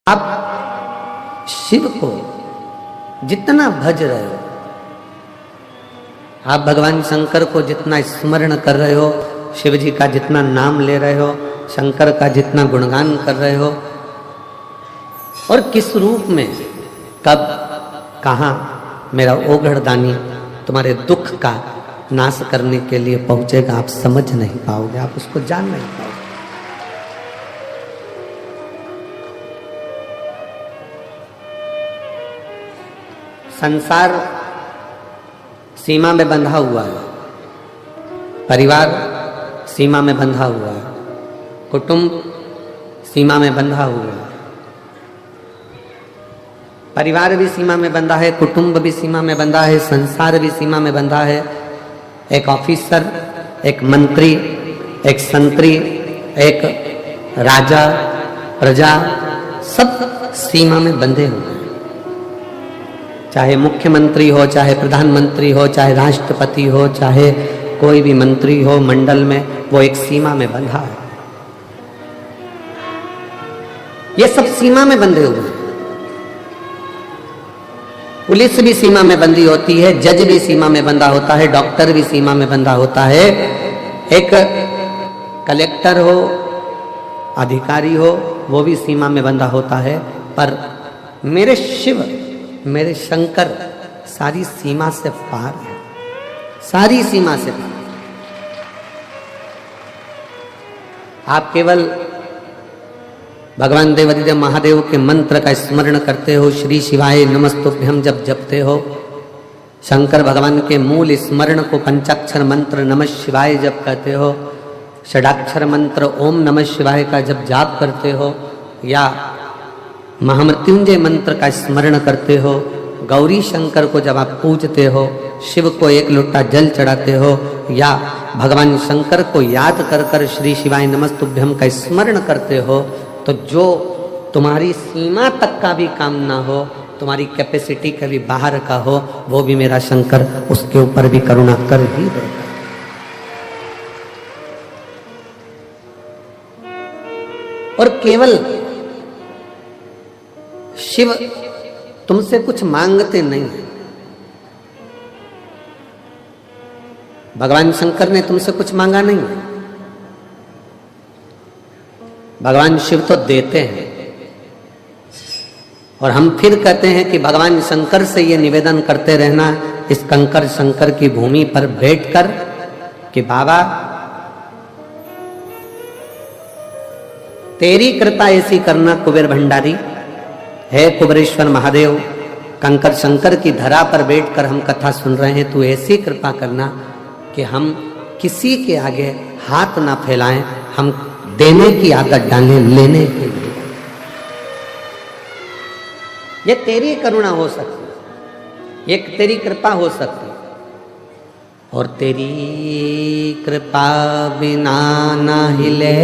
आप शिव को जितना भज रहे हो, आप भगवान शंकर को जितना स्मरण कर रहे हो, शिव जी का जितना नाम ले रहे हो, शंकर का जितना गुणगान कर रहे हो, और किस रूप में, कब, कहाँ मेरा ओघड़दानी तुम्हारे दुख का नाश करने के लिए पहुंचेगा, आप समझ नहीं पाओगे, आप उसको जान नहीं पाओगे। संसार सीमा में बंधा हुआ है, परिवार सीमा में बंधा हुआ है, कुटुंब सीमा में बंधा हुआ है, परिवार भी सीमा में बंधा है, कुटुंब भी सीमा में बंधा है, संसार भी सीमा में बंधा है। एक ऑफिसर, एक मंत्री, एक संतरी, एक राजा, प्रजा, सब सीमा में बंधे हुए हैं। चाहे मुख्यमंत्री हो, चाहे प्रधानमंत्री हो, चाहे राष्ट्रपति हो, चाहे कोई भी मंत्री हो मंडल में, वो एक सीमा में बंधा है। ये सब सीमा में बंधे हुए हैं। पुलिस भी सीमा में बंधी होती है, जज भी सीमा में बंधा होता है, डॉक्टर भी सीमा में बंधा होता है, एक कलेक्टर हो, अधिकारी हो, वो भी सीमा में बंधा होता है। पर मेरे शिव, मेरे शंकर सारी सीमा से पार है, सारी सीमा से पार। आप केवल भगवान देवादिदेव महादेव के मंत्र का स्मरण करते हो, श्री शिवाय नमस्तुभ्यम जब जपते हो, शंकर भगवान के मूल स्मरण को पंचाक्षर मंत्र नमः शिवाय जब कहते हो, षडाक्षर मंत्र ओम नमः शिवाय का जब जाप करते हो, या महामृत्युंजय मंत्र का स्मरण करते हो, गौरी शंकर को जब आप पूजते हो, शिव को एक लोटा जल चढ़ाते हो, या भगवान शंकर को याद कर कर श्री शिवाय नमस्तुभ्यम का स्मरण करते हो, तो जो तुम्हारी सीमा तक का भी काम ना हो, तुम्हारी कैपेसिटी के भी बाहर का हो, वो भी मेरा शंकर उसके ऊपर भी करुणा कर ही देगा। और केवल शिव तुमसे कुछ मांगते नहीं है, भगवान शंकर ने तुमसे कुछ मांगा नहीं है, भगवान शिव तो देते हैं। और हम फिर कहते हैं कि भगवान शंकर से ये निवेदन करते रहना इस कंकर शंकर की भूमि पर बैठकर कि बाबा तेरी कृपा ऐसी करना कुबेर भंडारी, है कुबेरेश्वर महादेव, कंकर शंकर की धरा पर बैठकर हम कथा सुन रहे हैं, तू ऐसी कृपा करना कि हम किसी के आगे हाथ ना फैलाएं, हम देने की आदत डालें, लेने के लिए। ये तेरी करुणा हो सकती, एक तेरी कृपा हो सकती, और तेरी कृपा बिना ना हिले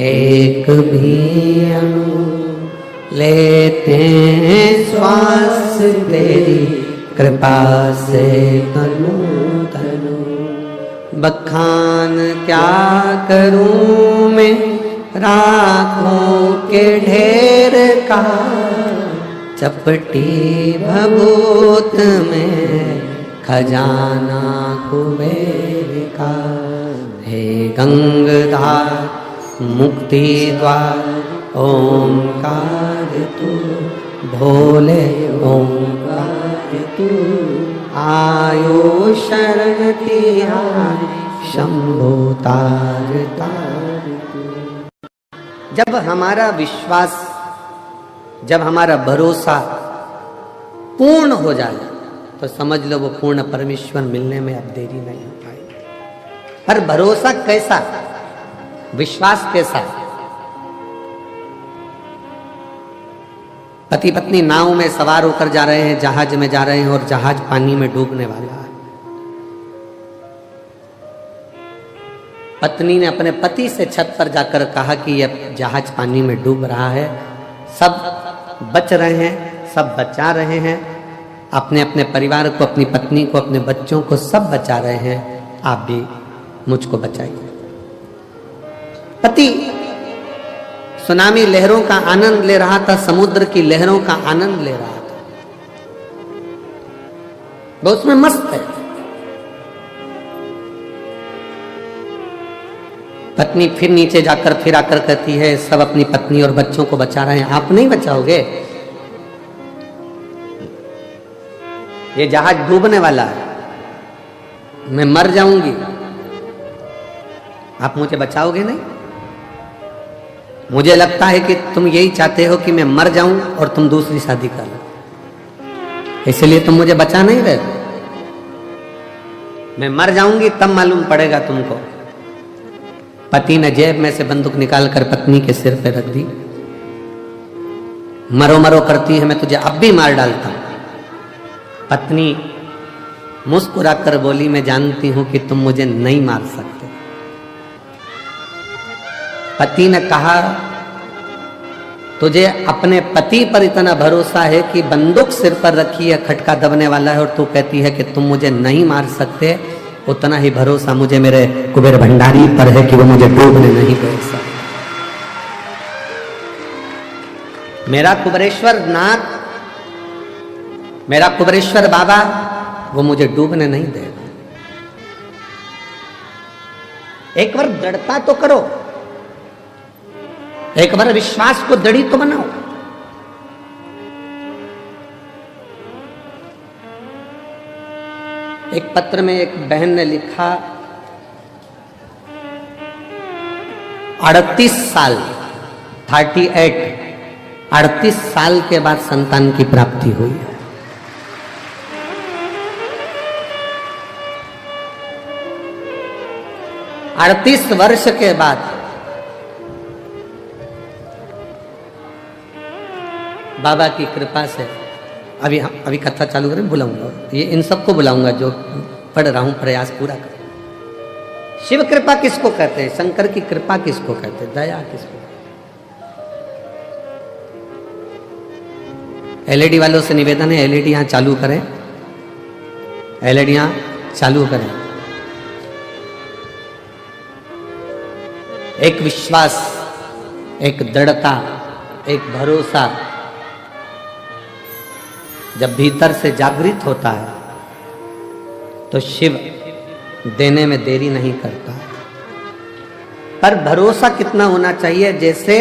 एक भी अणु, लेते हैं श्वास तेरी कृपा से तनु तनु। बखान क्या करूं मैं राखों के ढेर का, चपटी भभूत में खजाना कुबेर का। हे गंगाधार मुक्ति द्वार ओंकार तू, भोले ओंकार तू, आयो शरण तिहारी शंभो तार तार तू। जब हमारा विश्वास, जब हमारा भरोसा पूर्ण हो जाए तो समझ लो वो पूर्ण परमेश्वर मिलने में अब देरी नहीं हो पाएगी। पर भरोसा कैसा, विश्वास कैसा? पति पत्नी नाव में सवार होकर जा रहे हैं, जहाज में जा रहे हैं, और जहाज पानी में डूबने वाला है। पत्नी ने अपने पति से छत पर जाकर कहा कि यह जहाज पानी में डूब रहा है, सब बच रहे हैं, सब बचा रहे हैं, अपने अपने परिवार को, अपनी पत्नी को, अपने बच्चों को सब बचा रहे हैं, आप भी मुझको बचाइए। पति सुनामी लहरों का आनंद ले रहा था, समुद्र की लहरों का आनंद ले रहा था, वो उसमें मस्त है। पत्नी फिर नीचे जाकर फिर आकर कहती है, सब अपनी पत्नी और बच्चों को बचा रहे हैं, आप नहीं बचाओगे? ये जहाज डूबने वाला है, मैं मर जाऊंगी, आप मुझे बचाओगे नहीं? मुझे लगता है कि तुम यही चाहते हो कि मैं मर जाऊं और तुम दूसरी शादी कर लो, इसलिए तुम मुझे बचा नहीं रहे। मैं मर जाऊंगी तब मालूम पड़ेगा तुमको। पति ने जेब में से बंदूक निकालकर पत्नी के सिर पे रख दी। मरो मरो करती है, मैं तुझे अब भी मार डालता हूं। पत्नी मुस्कुराकर बोली, मैं जानती हूं कि तुम मुझे नहीं मार सकते। पति ने कहा, तुझे अपने पति पर इतना भरोसा है कि बंदूक सिर पर रखी है, खटका दबने वाला है, और तू कहती है कि तुम मुझे नहीं मार सकते। उतना ही भरोसा मुझे मेरे कुबेर भंडारी पर है कि वो मुझे डूबने नहीं दे सकते। मेरा कुबेरेश्वर नाथ, मेरा कुबेरेश्वर बाबा, वो मुझे डूबने नहीं देगा। एक बार दृढ़ता तो करो, एक बार विश्वास को दृढ़ी तो बनाओ। एक पत्र में एक बहन ने लिखा, 38 साल 38 साल के बाद संतान की प्राप्ति हुई है। अड़तीस वर्ष के बाद बाबा की कृपा से अभी कथा चालू करें, बुलाऊंगा ये इन सबको बुलाऊंगा जो पढ़ रहा हूं, प्रयास पूरा कर। शिव कृपा किसको कहते हैं? शंकर की कृपा किसको कहते हैं? दया किसको? एलईडी वालों से निवेदन है, एलईडी यहां चालू करें, एलईडी यहां चालू करें। एक विश्वास, एक दृढ़ता, एक भरोसा जब भीतर से जागृत होता है तो शिव देने में देरी नहीं करता। पर भरोसा कितना होना चाहिए? जैसे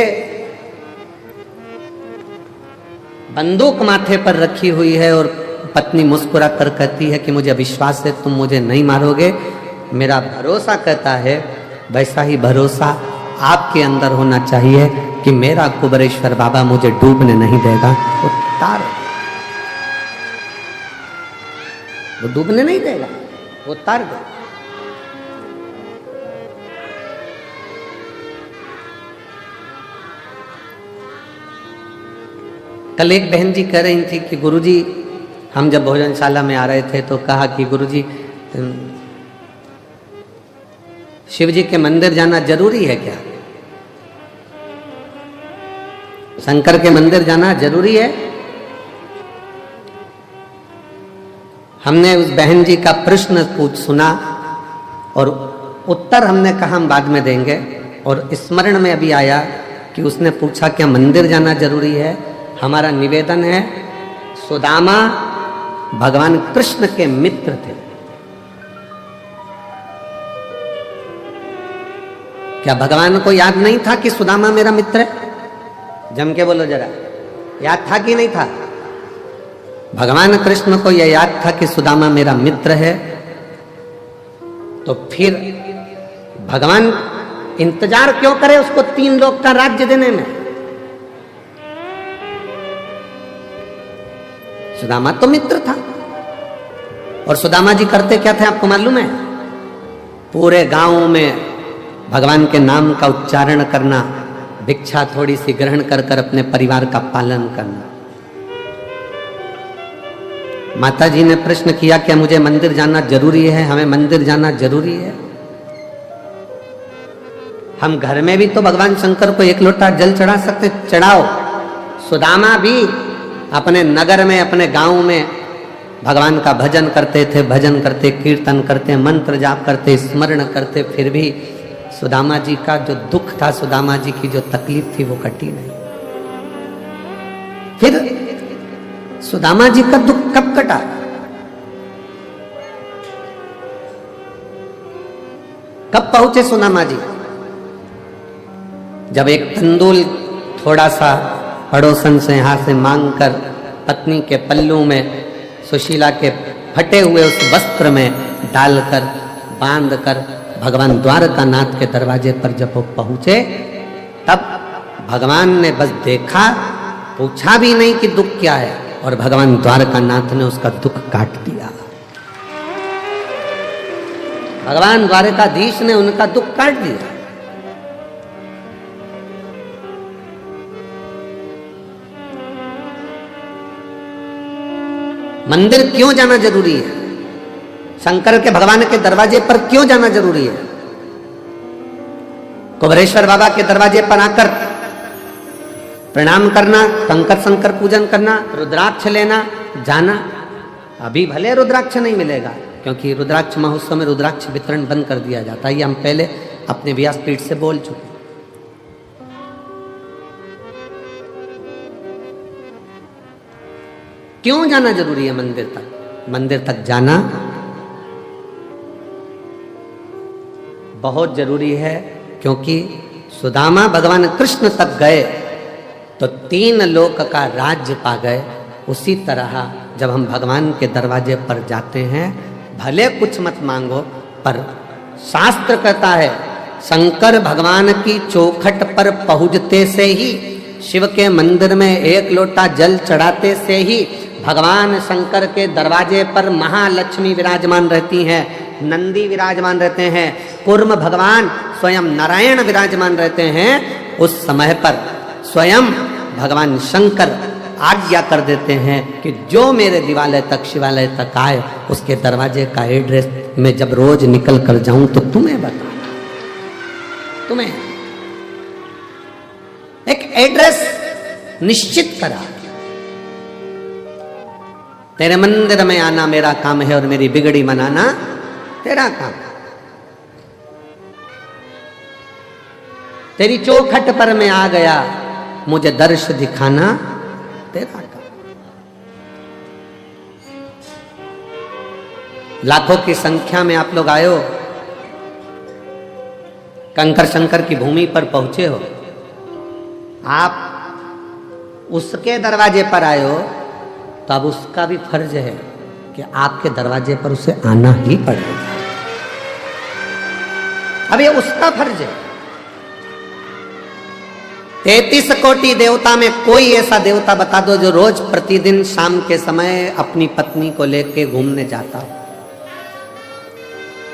बंदूक माथे पर रखी हुई है और पत्नी मुस्कुरा कर कहती है कि मुझे विश्वास है तुम मुझे नहीं मारोगे, मेरा भरोसा कहता है, वैसा ही भरोसा आपके अंदर होना चाहिए कि मेरा कुबेरेश्वर बाबा मुझे डूबने नहीं देगा। वो तार, वो डूबने नहीं देगा, वो तार दे। कल एक बहन जी कह रही थी कि गुरुजी, हम जब भोजनशाला में आ रहे थे तो कहा कि गुरुजी शिव जी के मंदिर जाना जरूरी है क्या? शंकर के मंदिर जाना जरूरी है? हमने उस बहन जी का प्रश्न सुना और उत्तर हमने कहा हम बाद में देंगे, और स्मरण में अभी आया कि उसने पूछा क्या मंदिर जाना जरूरी है? हमारा निवेदन है, सुदामा भगवान कृष्ण के मित्र थे। क्या भगवान को याद नहीं था कि सुदामा मेरा मित्र है? जम के बोलो जरा, याद था कि नहीं था? भगवान कृष्ण को यह याद था कि सुदामा मेरा मित्र है, तो फिर भगवान इंतजार क्यों करे उसको 3 लोक का राज्य देने में? सुदामा तो मित्र था। और सुदामा जी करते क्या थे आपको मालूम है? पूरे गांव में भगवान के नाम का उच्चारण करना, भिक्षा थोड़ी सी ग्रहण कर कर अपने परिवार का पालन करना। माता जी ने प्रश्न किया क्या मुझे मंदिर जाना जरूरी है? हमें मंदिर जाना जरूरी है? हम घर में भी तो भगवान शंकर को 1 लोटा जल चढ़ा सकते, चढ़ाओ। सुदामा भी अपने नगर में, अपने गांव में भगवान का भजन करते थे, भजन करते, कीर्तन करते, मंत्र जाप करते, स्मरण करते, फिर भी सुदामा जी का जो दुख था, सुदामा जी की जो तकलीफ थी, वो कटी नहीं। फिर सुदामा जी का दुख कब कटा? कब पहुंचे सुदामा जी? जब एक तंदूल थोड़ा सा पड़ोसन से यहां से मांगकर पत्नी के पल्लू में सुशीला के फटे हुए उस वस्त्र में डालकर बांधकर भगवान द्वारकानाथ के दरवाजे पर जब वो पहुंचे, तब भगवान ने बस देखा, पूछा भी नहीं कि दुख क्या है, और भगवान द्वारकानाथ ने उसका दुख काट दिया। भगवान द्वारकाधीश ने उनका दुख काट दिया। मंदिर क्यों जाना जरूरी है? शंकर के भगवान के दरवाजे पर क्यों जाना जरूरी है? कुबरेश्वर बाबा के दरवाजे पर आकर प्रणाम करना, कंकर शंकर पूजन करना, रुद्राक्ष लेना, जाना। अभी भले रुद्राक्ष नहीं मिलेगा, क्योंकि रुद्राक्ष महोत्सव में रुद्राक्ष वितरण बंद कर दिया जाता है। ये हम पहले अपने व्यासपीठ से बोल चुके। क्यों जाना जरूरी है मंदिर तक? मंदिर तक जाना बहुत जरूरी है, क्योंकि सुदामा भगवान कृष्ण तक गए तो 3 लोक का राज्य पा गए। उसी तरह जब हम भगवान के दरवाजे पर जाते हैं, भले कुछ मत मांगो, पर शास्त्र कहता है शंकर भगवान की चौखट पर पहुंचते से ही, शिव के मंदिर में 1 लोटा जल चढ़ाते से ही भगवान शंकर के दरवाजे पर महालक्ष्मी विराजमान रहती हैं, नंदी विराजमान रहते हैं, कूर्म भगवान स्वयं नारायण विराजमान रहते हैं। उस समय पर स्वयं भगवान शंकर आज्ञा कर देते हैं कि जो मेरे दिवालय तक, शिवालय तक आए, उसके दरवाजे का एड्रेस मैं जब रोज निकल कर जाऊं तो तुम्हें बताना। तुम्हें एक एड्रेस निश्चित करा, तेरे मंदिर में आना मेरा काम है और मेरी बिगड़ी मनाना तेरा काम। तेरी चौखट पर मैं आ गया, मुझे दर्श दिखाना तेरा काम। लाखों की संख्या में आप लोग आए हो, कंकर शंकर की भूमि पर पहुंचे हो, आप उसके दरवाजे पर आए हो, तो अब उसका भी फर्ज है कि आपके दरवाजे पर उसे आना ही पड़ेगा। अब ये उसका फर्ज है। 33 कोटि देवता में कोई ऐसा देवता बता दो जो रोज प्रतिदिन शाम के समय अपनी पत्नी को लेके घूमने जाता हो।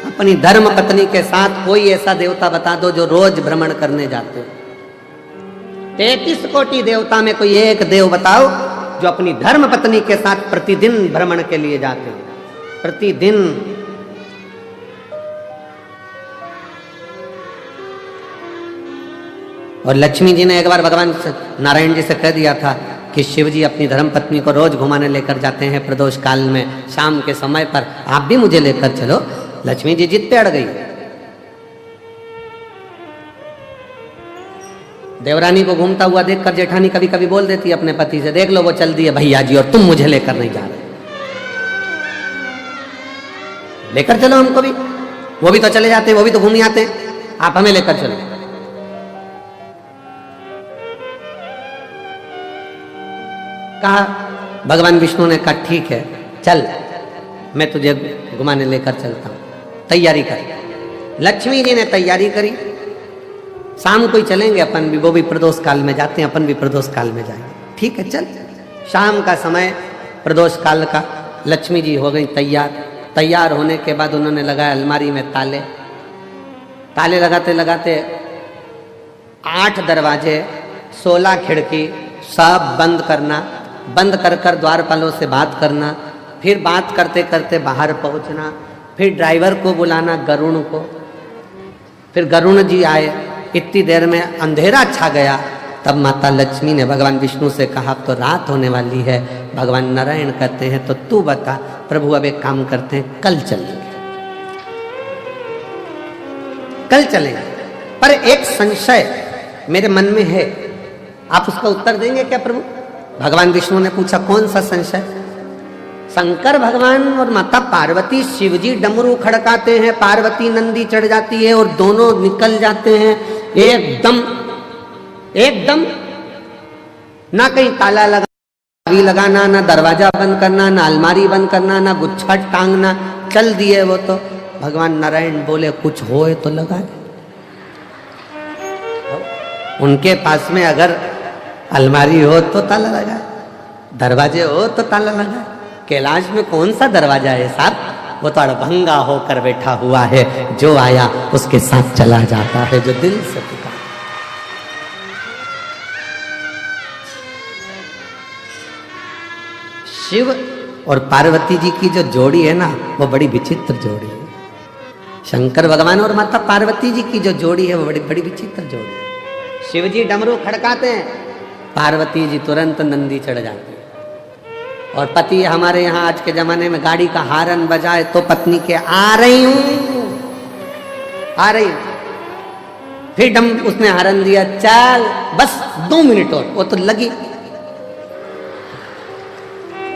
अपनी धर्म पत्नी के साथ कोई ऐसा देवता बता दो जो रोज भ्रमण करने जाते हो। 33 कोटि देवता में कोई एक देव बताओ जो अपनी धर्म पत्नी के साथ प्रतिदिन भ्रमण के लिए जाते हैं। प्रतिदिन। और लक्ष्मी जी ने एक बार भगवान नारायण जी से कह दिया था कि शिव जी अपनी धर्म पत्नी को रोज घुमाने लेकर जाते हैं प्रदोष काल में, शाम के समय पर आप भी मुझे लेकर चलो। लक्ष्मी जी जिद पे अड़ गई। देवरानी को घूमता हुआ देखकर जेठानी कभी कभी बोल देती है अपने पति से, देख लो वो चल दिए भैया जी और तुम मुझे लेकर नहीं जा रहे। लेकर चलो हमको भी, वो भी तो चले जाते हैं, वो भी तो घूम आते हैं, आप हमें लेकर चलो। कहा, भगवान विष्णु ने कहा ठीक है चल, मैं तुझे घुमाने लेकर चलता हूं, तैयारी कर। लक्ष्मी जी ने तैयारी करी, शाम को ही चलेंगे अपन भी, वो भी प्रदोष काल में जाते हैं, अपन भी प्रदोष काल में जाएंगे। ठीक है चल। शाम का समय प्रदोष काल का, लक्ष्मी जी हो गई तैयार। तैयार होने के बाद उन्होंने लगाया अलमारी में ताले। ताले लगाते लगाते 8 दरवाजे, 16 खिड़की सब बंद करना। बंद कर कर द्वारपालों से बात करना, फिर बात करते करते बाहर पहुंचना, फिर ड्राइवर को बुलाना गरुण को, फिर गरुण जी आए। इतनी देर में अंधेरा छा गया। तब माता लक्ष्मी ने भगवान विष्णु से कहा अब तो रात होने वाली है। भगवान नारायण कहते हैं तो तू बता। प्रभु अब एक काम करते हैं, कल चलेंगे, कल चलेंगे। पर एक संशय मेरे मन में है, आप उसका उत्तर देंगे क्या प्रभु? भगवान विष्णु ने पूछा, कौन सा संशय? शंकर भगवान और माता पार्वती, शिवजी डमरू खड़काते हैं, पार्वती नंदी चढ़ जाती है और दोनों निकल जाते हैं एकदम एकदम, ना कहीं ताला लगाना, ना दरवाजा बंद करना, ना अलमारी बंद करना, ना गुच्छा टांगना, चल दिए वो तो। भगवान नारायण बोले, कुछ होए तो लगा दे। उनके पास में अगर अलमारी हो तो ताला लगाए, दरवाजे हो तो ताला लगाए। कैलाश में कौन सा दरवाजा है साहब? वो तो अड़भंगा होकर बैठा हुआ है, जो आया उसके साथ चला जाता है, जो दिल से पुकार। शिव और पार्वती जी की जो जोड़ी है ना, वो बड़ी विचित्र जोड़ी है। शंकर भगवान और माता पार्वती जी की जो जोड़ी है, वो बड़ी बड़ी विचित्र जोड़ी है। शिव जी डमरू खड़काते हैं, पार्वती जी तुरंत नंदी चढ़ जाती है। और पति हमारे यहाँ आज के जमाने में गाड़ी का हारन बजाए तो पत्नी के आ रही हूं, आ रही हूं, फिर उसने हारन दिया, चल बस 2 मिनट और, वो तो लगी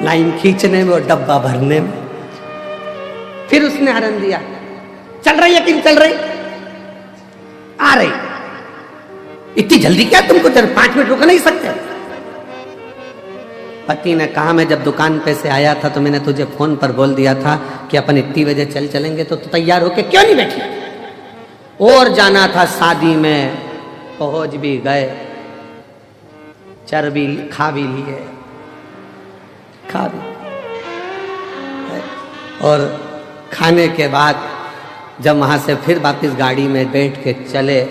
लाइन खींचने में और डब्बा भरने में। फिर उसने हारन दिया, चल रही है कि चल रही, आ रही, इतनी जल्दी क्या तुमको? 5 मिनट रुक नहीं सकते? पति ने कहा, मैं जब दुकान पे से आया था तो मैंने तुझे फोन पर बोल दिया था कि अपन इतनी बजे चलेंगे, तो तू तैयार होके क्यों नहीं बैठी? और जाना था शादी में, पहुंच भी गए, चर भी खा भी लिए, खा भी, और खाने के बाद जब वहां से फिर वापस गाड़ी में बैठ के चले,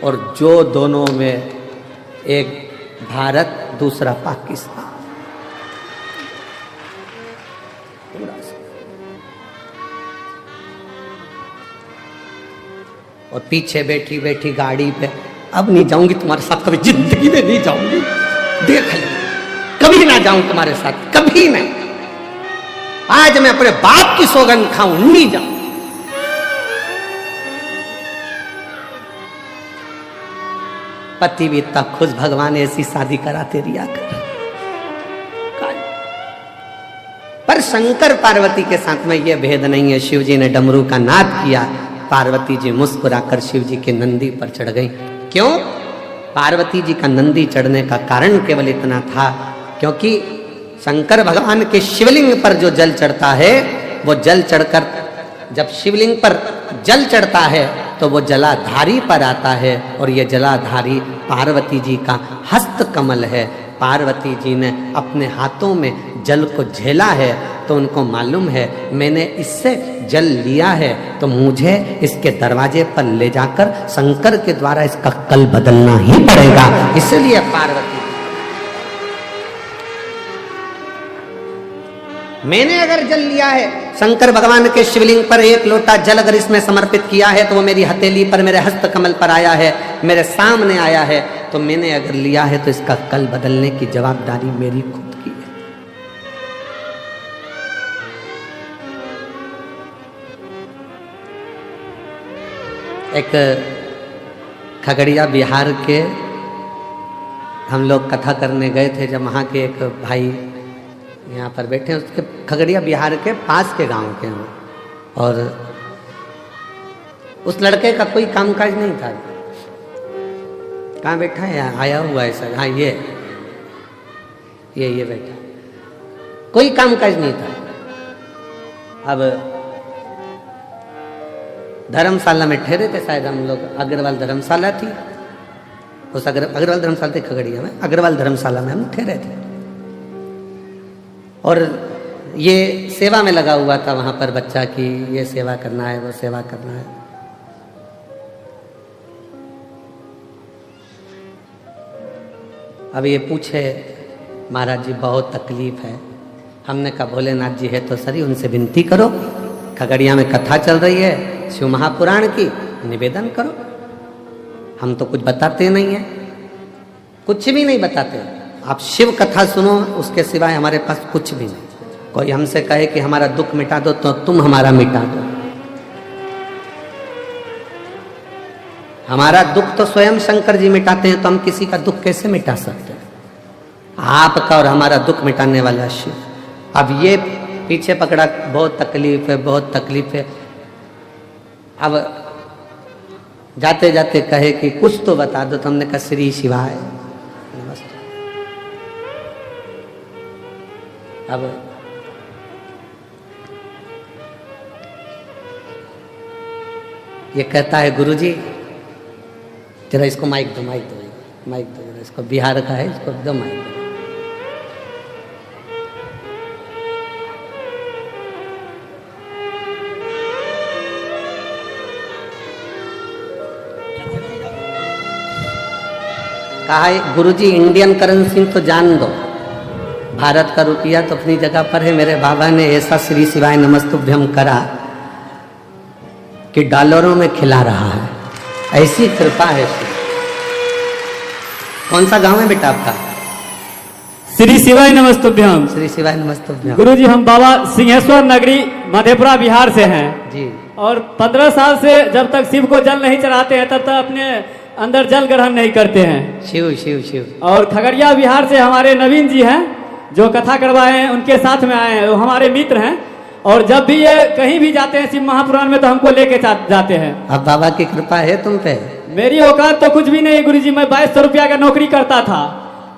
और जो दोनों में एक भारत दूसरा पाकिस्तान, और पीछे बैठी बैठी गाड़ी पे, अब नहीं जाऊंगी तुम्हारे साथ, कभी जिंदगी में नहीं जाऊंगी, देख ली, कभी ना जाऊं तुम्हारे साथ, कभी नहीं। आज मैं अपने बाप की सौगंध खाऊं, नहीं जाऊं। पति भी इतना खुश, भगवान ऐसी शादी कराते रिया कर। पर शंकर पार्वती के साथ में यह भेद नहीं है। शिव जी ने डमरू का नाद किया, पार्वती जी मुस्कुराकर शिव जी के नंदी पर चढ़ गई। क्यों? पार्वती जी का नंदी चढ़ने का कारण केवल इतना था, क्योंकि शंकर भगवान के शिवलिंग पर जो जल चढ़ता है, वो जल चढ़कर जब शिवलिंग पर जल चढ़ता है तो वो जलाधारी पर आता है, और ये जलाधारी पार्वती जी का हस्त कमल है। पार्वती जी ने अपने हाथों में जल को झेला है, तो उनको मालूम है मैंने इससे जल लिया है, तो मुझे इसके दरवाजे पर ले जाकर शंकर के द्वारा इसका कल बदलना ही पड़ेगा। इसलिए पार्वती, मैंने अगर जल लिया है, शंकर भगवान के शिवलिंग पर एक लोटा जल अगर इसमें समर्पित किया है, तो वो मेरी हथेली पर, मेरे हस्त कमल पर आया है, मेरे सामने आया है, तो मैंने अगर लिया है तो इसका कल बदलने की जवाबदारी मेरी खुद की है। एक खगड़िया बिहार के हम लोग कथा करने गए थे, जब वहाँ के एक भाई यहाँ पर बैठे हैं, उसके खगड़िया बिहार के पास के गांव के हैं, और उस लड़के का कोई कामकाज नहीं था। कहाँ बैठा है? यहाँ आया हुआ है सर। हाँ, ये बैठा, कोई कामकाज नहीं था। अब धर्मशाला में ठहरे थे शायद हम लोग, अग्रवाल धर्मशाला थी, उस अग्रवाल धर्मशाला थी खगड़िया में, अग्रवाल धर्मशाला में हम ठहरे थे, और ये सेवा में लगा हुआ था वहाँ पर बच्चा की, ये सेवा करना है, वो सेवा करना है। अब ये पूछे, महाराज जी बहुत तकलीफ है। हमने कहा भोलेनाथ जी है तो सही, उनसे विनती करो, खगड़िया में कथा चल रही है शिव महापुराण की, निवेदन करो। हम तो कुछ बताते नहीं हैं, कुछ भी नहीं बताते। आप शिव कथा सुनो, उसके सिवाय हमारे पास कुछ भी नहीं। कोई हमसे कहे कि हमारा दुख मिटा दो, तो तुम हमारा मिटा दो। हमारा दुख तो स्वयं शंकर जी मिटाते हैं, तो हम किसी का दुख कैसे मिटा सकते हैं? आपका और हमारा दुख मिटाने वाला शिव। अब ये पीछे पकड़ा, बहुत तकलीफ है, बहुत तकलीफ है। अब जाते जाते कहे कि कुछ तो बता दो, तो हमने कहा श्री शिवाय नमस्ते। अब ये कहता है गुरुजी जरा इसको माइक दो, माइक दो, माइक दो जरा, इसको बिहार का है, इसको दो माइक दो। कहा है गुरुजी इंडियन करेंसी तो जान दो, भारत का रुपया तो अपनी जगह पर है। मेरे बाबा ने ऐसा श्री शिवाय नमस्तुभ्यम करा कि डॉलरों में खिला रहा है, ऐसी कृपा है। कौन सा गांव है बेटा आपका? श्री शिवाय नमस्तुभ्यम। श्री शिवाय नमस्तुभ्यम। गुरुजी हम बाबा सिंहेश्वर नगरी मधेपुरा बिहार से हैं जी। और 15 साल से जब तक शिव को जल नहीं चढ़ाते हैं तब तक अपने अंदर जल ग्रहण नहीं करते हैं। शिव शिव शिव। और खगड़िया बिहार से हमारे नवीन जी हैं जो कथा करवाए हैं, उनके साथ में आए हैं, वो हमारे मित्र हैं। और जब भी ये कहीं भी जाते हैं शिव महापुराण में तो हमको लेके जाते हैं। अब बाबा की कृपा है तुम पे? मेरी औकात तो कुछ भी नहीं गुरुजी, मैं 2200 रुपया का नौकरी करता था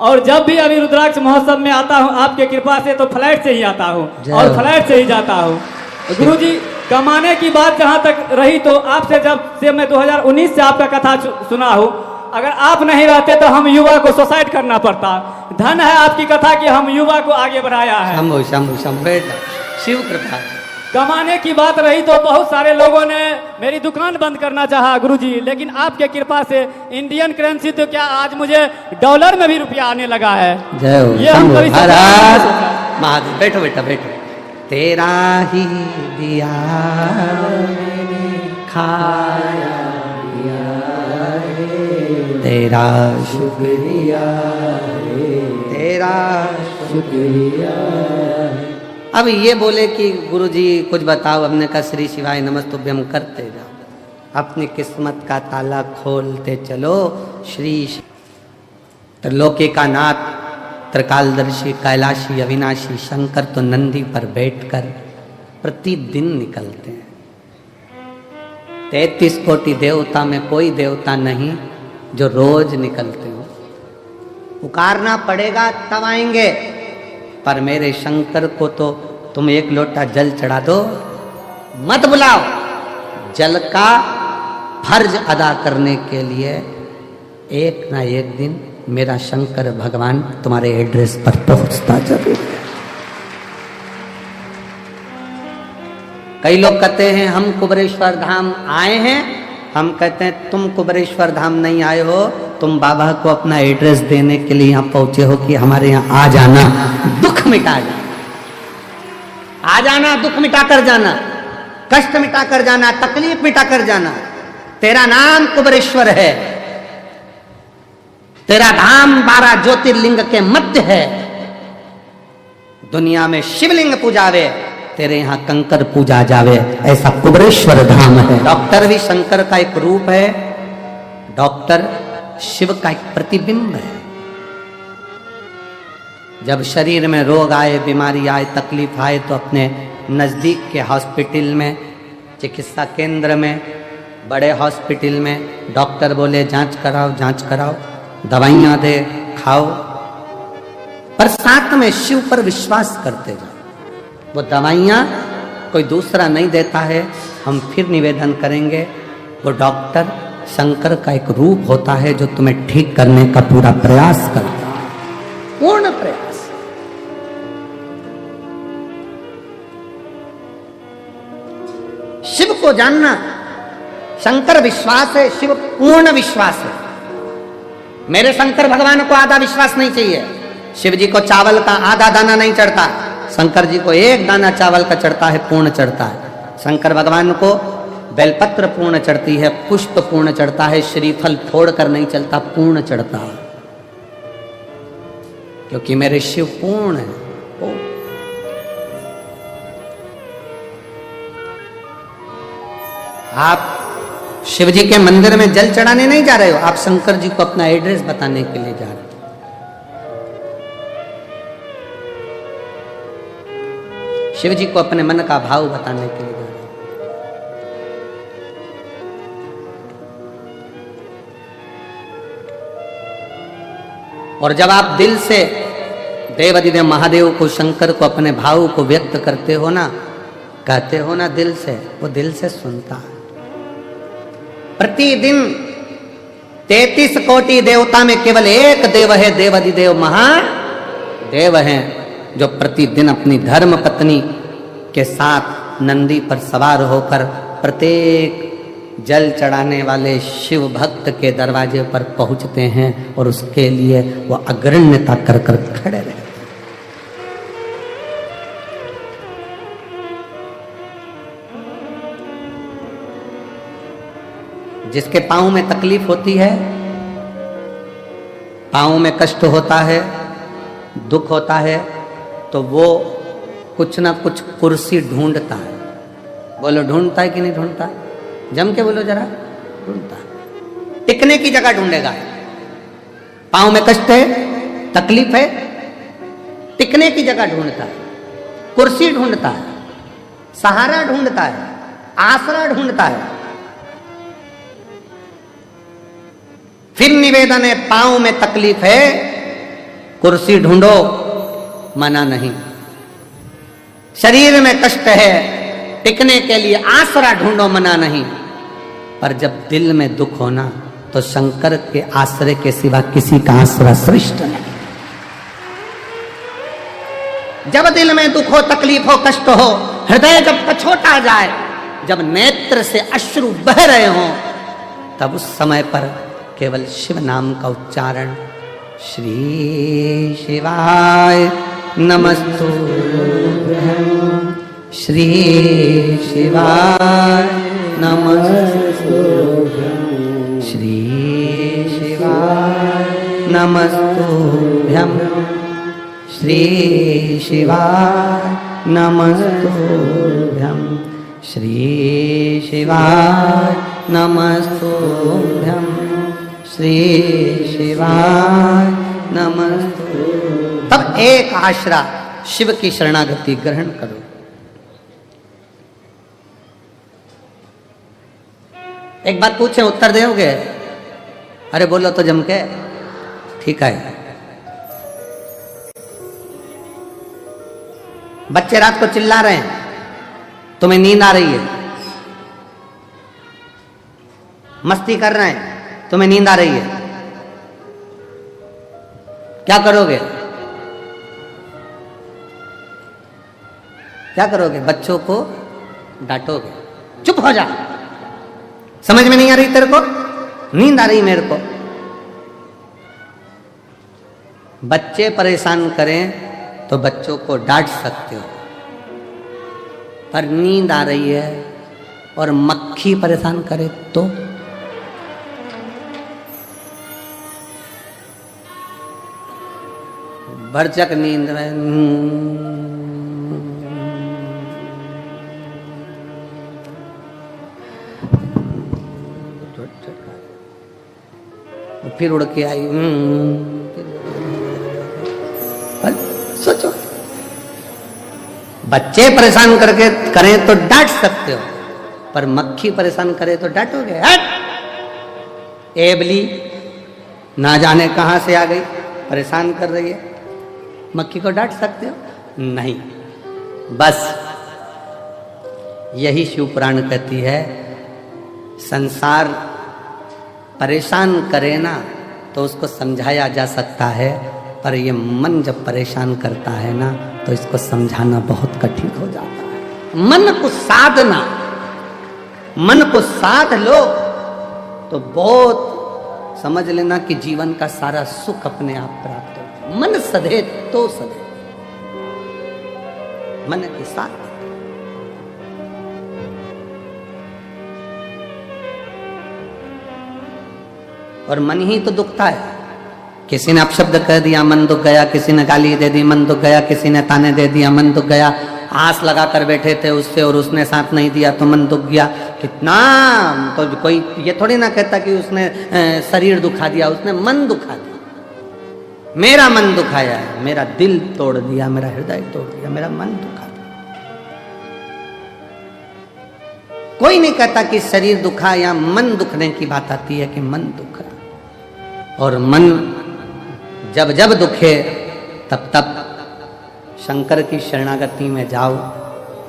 और जब भी अभी रुद्राक्ष महोत्सव में आता हूँ आपके कृपा से तो फ्लाइट से ही आता हूँ और फ्लाइट से ही जाता हूँ। गुरुजी कमाने की बात जहाँ तक रही तो आपसे जब से मैं 2019 से आपका कथा सुना हूँ, अगर आप नहीं रहते तो हम युवा को सुसाइड करना पड़ता। धन है आपकी कथा कि हम युवा को आगे बढ़ाया है। शंभु शंभु शंभु बेटा, शिव कृपा। कमाने की बात रही तो बहुत सारे लोगों ने मेरी दुकान बंद करना चाहा गुरुजी, लेकिन आपके कृपा से इंडियन करेंसी तो क्या आज मुझे डॉलर में भी रुपया आने लगा है। जय हो ये हम कभी महादेव। बैठो बेटा बैठो। तेरा ही दिया खाया तेरा शुक्रिया, तेरा शुक्रिया। अब ये बोले कि गुरुजी कुछ बताओ, हमने कहा श्री शिवाय नमस्तुभ्यम करते जाओ, अपनी किस्मत का ताला खोलते चलो। श्री त्रिलोकी का नाथ, त्रिकालदर्शी, कैलाशी, अविनाशी शंकर तो नंदी पर बैठकर प्रतिदिन निकलते हैं। 33 कोटि देवता में कोई देवता नहीं जो रोज निकलते हो। पुकारना पड़ेगा तब आएंगे, पर मेरे शंकर को तो तुम एक लोटा जल चढ़ा दो, मत बुलाओ। जल का फर्ज अदा करने के लिए एक ना एक दिन मेरा शंकर भगवान तुम्हारे एड्रेस पर पहुंचता जरूर है। कई लोग कहते हैं हम कुबरेश्वर धाम आए हैं, हम कहते हैं तुम कुबरेश्वर धाम नहीं आए हो, तुम बाबा को अपना एड्रेस देने के लिए यहाँ पहुंचे हो कि हमारे यहाँ आ जाना, दुख मिटा जाना, आ जाना, दुख मिटा कर जाना, कष्ट मिटा कर जाना, तकलीफ मिटा कर जाना। तेरा नाम कुबरेश्वर है, तेरा धाम 12 ज्योतिर्लिंग के मध्य है। दुनिया में शिवलिंग पूजावे, तेरे यहाँ कंकर पूजा जावे, ऐसा कुबरेश्वर धाम है। डॉक्टर भी शंकर का एक रूप है, डॉक्टर शिव का एक प्रतिबिंब है। जब शरीर में रोग आए, बीमारी आए, तकलीफ आए तो अपने नज़दीक के हॉस्पिटल में, चिकित्सा केंद्र में, बड़े हॉस्पिटल में डॉक्टर बोले जांच कराओ, जांच कराओ, दवाइयाँ दे, खाओ, पर साथ में शिव पर विश्वास करते जाओ। वो दवाइयाँ कोई दूसरा नहीं देता है, हम फिर निवेदन करेंगे, वो डॉक्टर शंकर का एक रूप होता है जो तुम्हें ठीक करने का पूरा प्रयास करता है, पूर्ण प्रयास। शिव को जानना, शंकर विश्वास है, शिव पूर्ण विश्वास है। मेरे शंकर भगवान को आधा विश्वास नहीं चाहिए। शिव जी को चावल का आधा दाना नहीं चढ़ता, शंकर जी को एक दाना चावल का चढ़ता है, पूर्ण चढ़ता है। शंकर भगवान को बेलपत्र पूर्ण चढ़ती है, पुष्प पूर्ण चढ़ता है, श्रीफल फोड़ कर नहीं चलता, पूर्ण चढ़ता है, क्योंकि मेरे शिव पूर्ण है। आप शिव जी के मंदिर में जल चढ़ाने नहीं जा रहे हो, आप शंकर जी को अपना एड्रेस बताने के लिए जा रहे हो। शिव जी को अपने मन का भाव बताने के लिए जा रहे हो। और जब आप दिल से देवाधिदेव महादेव को, शंकर को, अपने भाव को व्यक्त करते हो ना, कहते हो ना दिल से, वो दिल से सुनता है। प्रतिदिन 33 कोटि देवता में केवल एक देव है, देवाधिदेव महादेव हैं, जो प्रतिदिन अपनी धर्म पत्नी के साथ नंदी पर सवार होकर प्रत्येक जल चढ़ाने वाले शिव भक्त के दरवाजे पर पहुंचते हैं और उसके लिए वो अग्रण्यता कर कर खड़े रहते हैं। जिसके पांव में तकलीफ होती है, पांव में कष्ट होता है, दुख होता है, तो वो कुछ ना कुछ कुर्सी ढूंढता है। बोलो ढूंढता है कि नहीं ढूंढता? जम के बोलो जरा, ढूंढता है। टिकने की जगह ढूंढेगा। पांव में कष्ट है, तकलीफ है, टिकने की जगह ढूंढता है, कुर्सी ढूंढता है, सहारा ढूंढता है, आसरा ढूंढता है। फिर निवेदन है, पांव में तकलीफ है, कुर्सी ढूंढो, मना नहीं। शरीर में कष्ट है, टिकने के लिए आसरा ढूंढो, मना नहीं। पर जब दिल में दुख होना, तो शंकर के आश्रय के सिवा किसी का आश्रय श्रेष्ठ नहीं। जब दिल में दुख हो, तकलीफ हो, कष्ट हो, हृदय जब कछोटा जाए, जब नेत्र से अश्रु बह रहे हों, तब उस समय पर केवल शिव नाम का उच्चारण, श्री शिवाय नमस्तुभ्यं, श्री शिवाय नमस्तुभ्यं, श्री शिवाय नमस्तुभ्यं, श्री शिवाय नमस्तुभ्यं, श्री शिवाय नमस्तुभ्यं, श्री शिवाय नमस्तुभ्यं। तब एक आश्रा शिव की शरणागति ग्रहण करो। एक बात पूछे, उत्तर दोगे? अरे बोलो तो जम के। ठीक है। बच्चे रात को चिल्ला रहे हैं, तुम्हें नींद आ रही है, मस्ती कर रहे हैं, तुम्हें नींद आ रही है, क्या करोगे? क्या करोगे? बच्चों को डांटोगे, चुप हो जा, समझ में नहीं आ रही तेरे को, नींद आ रही मेरे को। बच्चे परेशान करें तो बच्चों को डांट सकते हो, पर नींद आ रही है और मक्खी परेशान करे तो? भरचक नींद में फिर उड़ के आई। सोचो, बच्चे परेशान करके करें तो डांट सकते हो, पर मक्खी परेशान करे तो डांटोगे? हट एबली, ना जाने कहां से आ गई, परेशान कर रही है, मक्खी को डांट सकते हो? नहीं। बस यही शिव पुराण कहती है, संसार परेशान करे ना तो उसको समझाया जा सकता है, पर ये मन जब परेशान करता है ना तो इसको समझाना बहुत कठिन हो जाता है। मन को साधना, मन को साध लो तो बहुत समझ लेना कि जीवन का सारा सुख अपने आप प्राप्त हो। मन सधे तो सधे, मन के साथ। और मन ही तो दुखता है। किसी ने अपशब्द कह दिया, मन दुख गया, किसी ने गाली दे दी, मन दुख गया, किसी ने ताने दे दिया, मन दुख गया। आस लगा कर बैठे थे उससे और उसने साथ नहीं दिया तो मन दुख गया कितना। तो कोई ये थोड़ी ना कहता कि उसने शरीर दुखा दिया, उसने मन दुखा दिया। मेरा मन दुखाया है, मेरा दिल तोड़ दिया, मेरा हृदय तोड़ दिया, मेरा मन दुखा दिया। कोई नहीं कहता कि शरीर दुखा या मन दुखने की बात आती है कि मन दुखा। और मन जब जब दुखे तब तब शंकर की शरणागति में जाओ।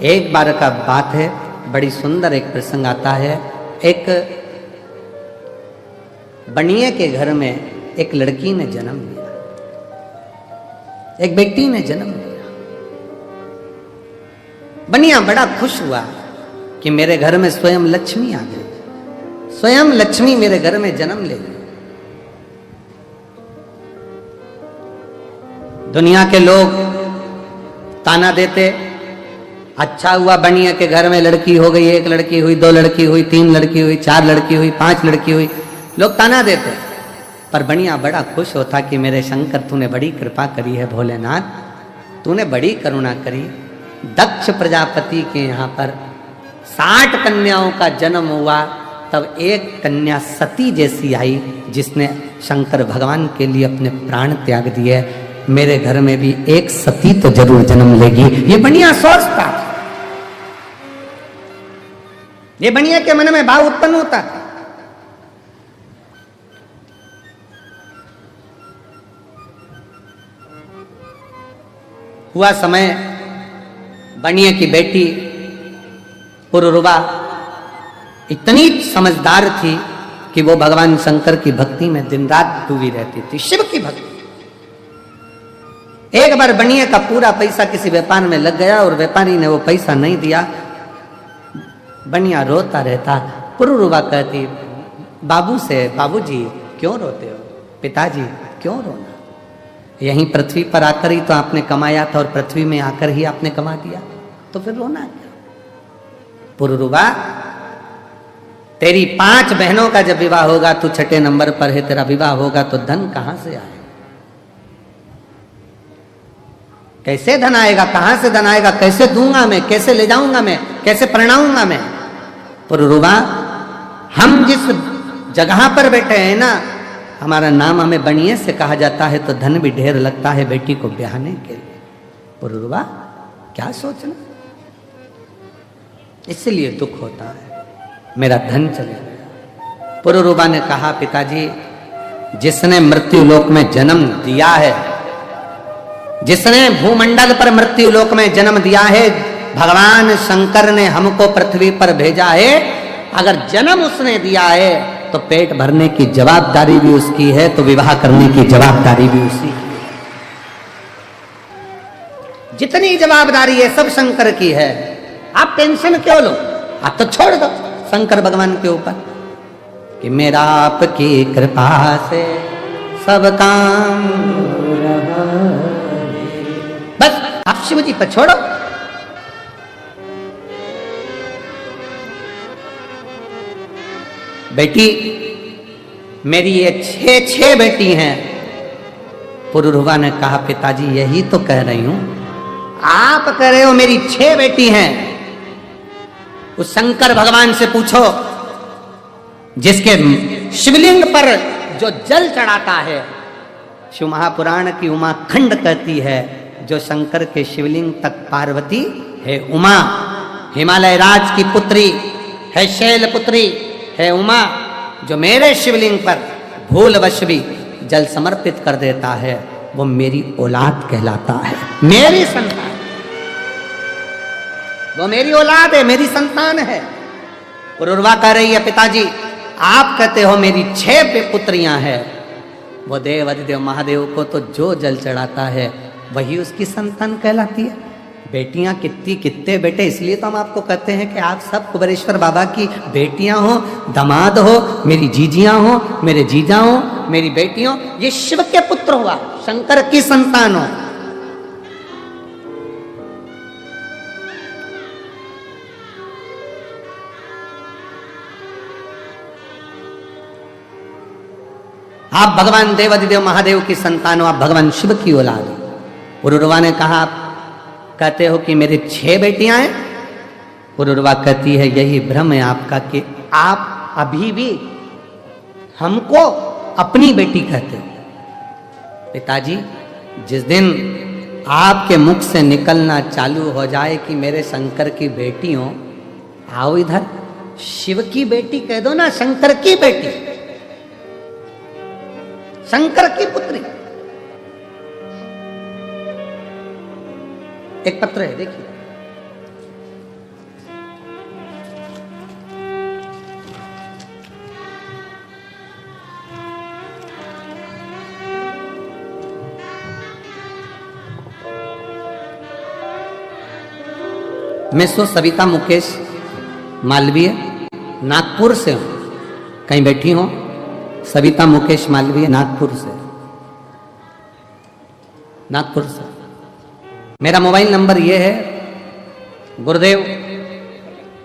एक बार का बात है, बड़ी सुंदर एक प्रसंग आता है। एक बनिए के घर में एक लड़की ने जन्म लिया, एक बेटी ने जन्म लिया। बनिया बड़ा खुश हुआ कि मेरे घर में स्वयं लक्ष्मी आ गई, स्वयं लक्ष्मी मेरे घर में जन्म ले गई। दुनिया के लोग ताना देते, अच्छा हुआ बनिया के घर में लड़की हो गई, एक लड़की हुई, दो लड़की हुई, तीन लड़की हुई, चार लड़की हुई, पांच लड़की हुई, लोग ताना देते। पर बनिया बड़ा खुश होता कि मेरे शंकर तूने बड़ी कृपा करी है, भोलेनाथ तूने बड़ी करुणा करी। दक्ष प्रजापति के यहाँ पर 60 कन्याओं का जन्म हुआ, तब एक कन्या सती जैसी आई जिसने शंकर भगवान के लिए अपने प्राण त्याग दिए। मेरे घर में भी एक सती तो जरूर जन्म लेगी, ये बनिया सोचता। ये बनिया के मन में भाव उत्पन्न होता। हुआ समय, बनिया की बेटी पुरुरुवा इतनी समझदार थी कि वो भगवान शंकर की भक्ति में दिन रात डूबी रहती थी, शिव की भक्ति। एक बार बनिया का पूरा पैसा किसी व्यापार में लग गया और व्यापारी ने वो पैसा नहीं दिया। बनिया रोता रहता। पुरुरुवा कहती बाबू से, बाबूजी क्यों रोते हो, पिताजी क्यों रोना, यहीं पृथ्वी पर आकर ही तो आपने कमाया था और पृथ्वी में आकर ही आपने कमा दिया, तो फिर रोना क्या। पुरुरुवा तेरी 5 बहनों का जब विवाह होगा, तू 6ठे नंबर पर है, तेरा विवाह होगा तो धन कहां से आए, कैसे धन आएगा, कहां से धन आएगा, कैसे दूंगा मैं, कैसे ले जाऊंगा मैं, कैसे परिणाऊंगा मैं। पुरुरुवा हम जिस जगह पर बैठे हैं ना, हमारा नाम हमें बनिए से कहा जाता है, तो धन भी ढेर लगता है बेटी को ब्याहने के लिए। पुरुरुवा क्या सोचना, इसलिए दुख होता है, मेरा धन चले गया। पुरुरुवा ने कहा पिताजी, जिसने मृत्यु लोक में जन्म दिया है, जिसने भूमंडल पर मृत्यु लोक में जन्म दिया है, भगवान शंकर ने हमको पृथ्वी पर भेजा है। अगर जन्म उसने दिया है तो पेट भरने की जवाबदारी भी उसकी है, तो विवाह करने की जवाबदारी भी उसी की है। जितनी जवाबदारी है सब शंकर की है। आप टेंशन क्यों लो, आप तो छोड़ दो शंकर भगवान के ऊपर कि मेरा आपकी कृपा से सब काम, बस आप शिव जी पर छोड़ो। बेटी मेरी ये 6 बेटी हैं। पुरुरुवा ने कहा पिताजी यही तो कह रही हूं, आप कह रहे हो मेरी 6 बेटी हैं। उस शंकर भगवान से पूछो जिसके शिवलिंग पर जो जल चढ़ाता है। शिव महापुराण की उमा खंड कहती है, जो शंकर के शिवलिंग तक पार्वती है उमा, हिमालय राज की पुत्री है, शैल पुत्री है उमा, जो मेरे शिवलिंग पर भूलवश भी जल समर्पित कर देता है, वो मेरी औलाद कहलाता है, मेरी संतान, वो मेरी औलाद है, मेरी संतान है। पुरुरवा कह रही है पिताजी आप कहते हो मेरी 6 पुत्रियां हैं, वो देव अधिदेव महादेव को तो जो जल चढ़ाता है वही उसकी संतान कहलाती है। बेटियां कितने बेटे, इसलिए तो हम आपको कहते हैं कि आप सब कुबेरेश्वर बाबा की बेटियां हो, दामाद हो, मेरी जीजियां हो, मेरे जीजा हो, मेरी बेटियों, ये शिव के पुत्र हुआ, शंकर की संतान हो। आप भगवान देव अधिदेव महादेव की संतान हो, आप भगवान शिव की औलाद हो। पुरुरवा ने कहा कहते हो कि मेरी 6 बेटियां हैं। पुरुरवा कहती है यही भ्रम है आपका कि आप अभी भी हमको अपनी बेटी कहते हो। पिताजी, जिस दिन आपके मुख से निकलना चालू हो जाए कि मेरे शंकर की बेटी हो, आओ इधर, शिव की बेटी कह दो ना, शंकर की बेटी, शंकर की पुत्री। एक पत्र है, देखिए। मैं सविता मुकेश मालवीय नागपुर से हूं। कहीं बैठी हो? सविता मुकेश मालवीय नागपुर से। मेरा मोबाइल नंबर ये है। गुरुदेव,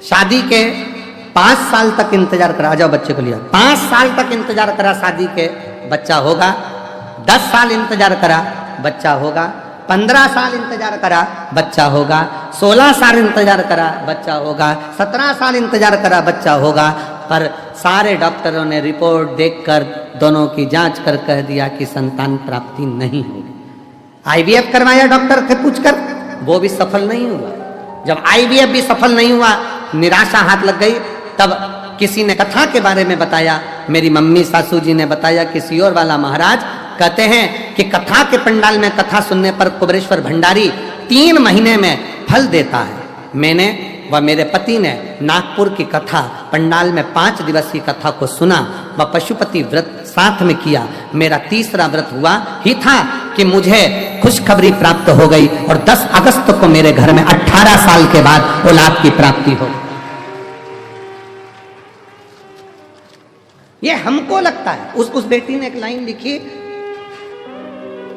शादी के 5 साल तक इंतजार करा, जाओ बच्चे को लिया, 5 साल तक इंतजार करा, शादी के बच्चा होगा। 10 साल इंतजार करा, बच्चा होगा। 15 साल इंतजार करा, बच्चा होगा। 16 साल इंतजार करा, बच्चा होगा। 17 साल इंतजार करा, बच्चा होगा। पर सारे डॉक्टरों ने रिपोर्ट देखकर दोनों की जांच कर कह दिया कि संतान प्राप्ति नहीं होगी। आईवीएफ करवाया डॉक्टर से पूछकर, वो भी सफल नहीं हुआ। जब आईवीएफ भी सफल नहीं हुआ, निराशा हाथ लग गई। तब किसी ने कथा के बारे में बताया, मेरी मम्मी सासू जी ने बताया कि सियोर वाला महाराज कहते हैं कि कथा के पंडाल में कथा सुनने पर कुबेरेश्वर भंडारी 3 महीने में फल देता है। मैंने व मेरे पति ने नागपुर की कथा पंडाल में 5 दिवसीय कथा को सुना व पशुपति व्रत साथ में किया। मेरा तीसरा व्रत हुआ ही था कि मुझे खुशखबरी प्राप्त हो गई और 10 अगस्त को मेरे घर में 18 साल के बाद औलाद की प्राप्ति हो। ये हमको लगता है। उस बेटी ने एक लाइन लिखी,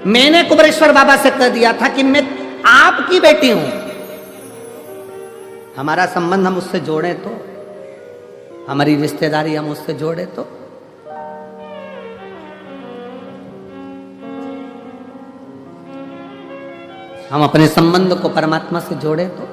मैंने कुबेरेश्वर बाबा से कह दिया था कि मैं आपकी बेटी हूं। हमारा संबंध हम उससे जोड़े तो, हमारी रिश्तेदारी हम उससे जोड़े तो। हम अपने संबंध को परमात्मा से जोड़े तो।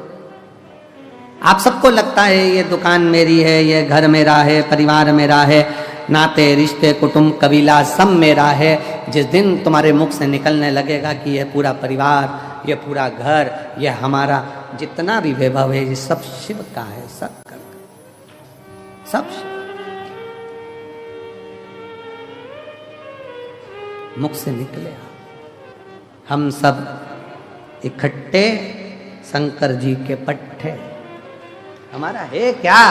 आप सबको लगता है ये दुकान मेरी है, ये घर मेरा है, परिवार मेरा है, नाते रिश्ते कुटुंब कबीला सब मेरा है। जिस दिन तुम्हारे मुख से निकलने लगेगा कि यह पूरा परिवार, ये पूरा घर, ये हमारा जितना भी वैभव है, ये सब शिव का है, सब का, सब शिव। मुख से निकले हम सब इकट्ठे शंकर जी के पट्टे। हमारा है क्या?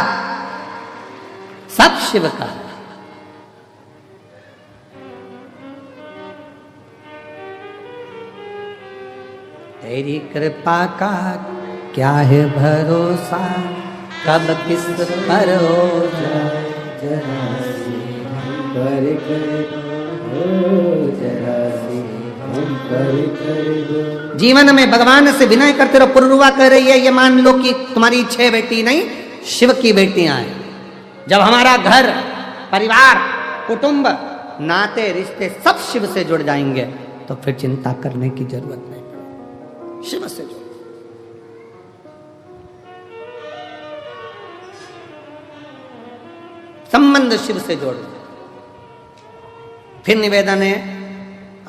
सब शिव का है। तेरी कृपा का क्या है भरोसा, कब किस पर हो जाए जरा सी हम कर दो। जीवन में भगवान से विनय करते रहो। पुरुरवा कह रही है, ये मान लो कि तुम्हारी 6 बेटी नहीं, शिव की बेटियां हैं। जब हमारा घर परिवार कुटुंब नाते रिश्ते सब शिव से जुड़ जाएंगे तो फिर चिंता करने की जरूरत नहीं। शिव से जोड़ो। संबंध शिव से जोड़ो। फिर निवेदन है,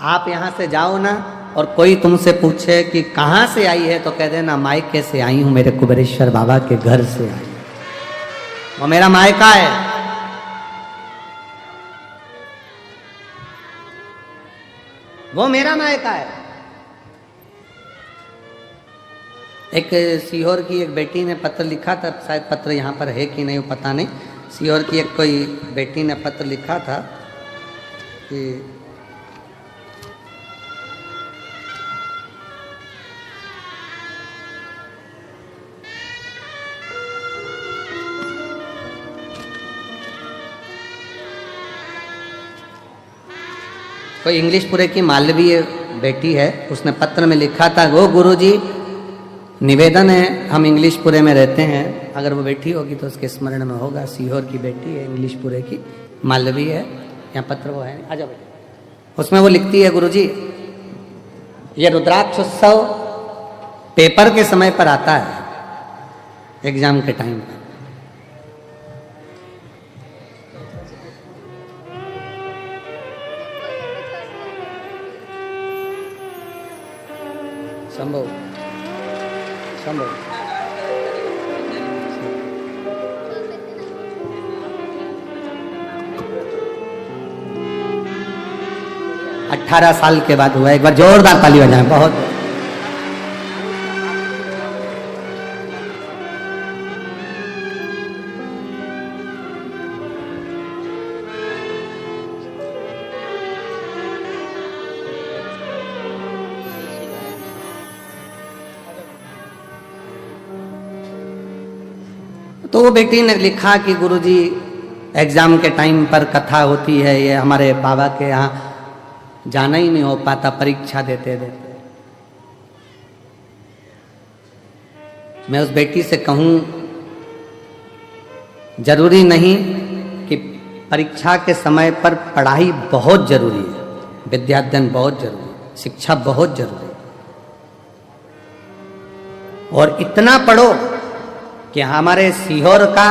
आप यहां से जाओ ना और कोई तुमसे पूछे कि कहां से आई है तो कह देना मायके से आई हूं, मेरे कुबेरेश्वर बाबा के घर से आई। वो मेरा मायका है। वो मेरा मायका है। एक सीहोर की एक बेटी ने पत्र लिखा था, शायद पत्र यहाँ पर है कि नहीं पता नहीं। सीहोर की एक कोई बेटी ने पत्र लिखा था कि कोई इंग्लिशपुरे की मालवीय बेटी है, उसने पत्र में लिखा था, वो गुरुजी निवेदन है, हम इंग्लिशपुरे में रहते हैं, अगर वो बैठी होगी तो उसके स्मरण में होगा। सीहोर की बेटी है, इंग्लिशपुरे की मालवी है। यहाँ पत्र वो है, आ जाओ। उसमें वो लिखती है, गुरुजी ये रुद्राक्ष उत्सव पेपर के समय पर आता है, एग्जाम के टाइम पर। संभव संभव 18 साल के बाद हुआ। एक बार जोरदार ताली बजाएं। बहुत तो वो बेटी ने लिखा कि गुरुजी एग्जाम के टाइम पर कथा होती है, ये हमारे बाबा के यहाँ जाना ही नहीं हो पाता परीक्षा देते देते। मैं उस बेटी से कहूं, जरूरी नहीं कि परीक्षा के समय पर पढ़ाई बहुत जरूरी है, विद्याध्ययन बहुत जरूरी है, शिक्षा बहुत जरूरी है, और इतना पढ़ो कि हमारे सीहोर का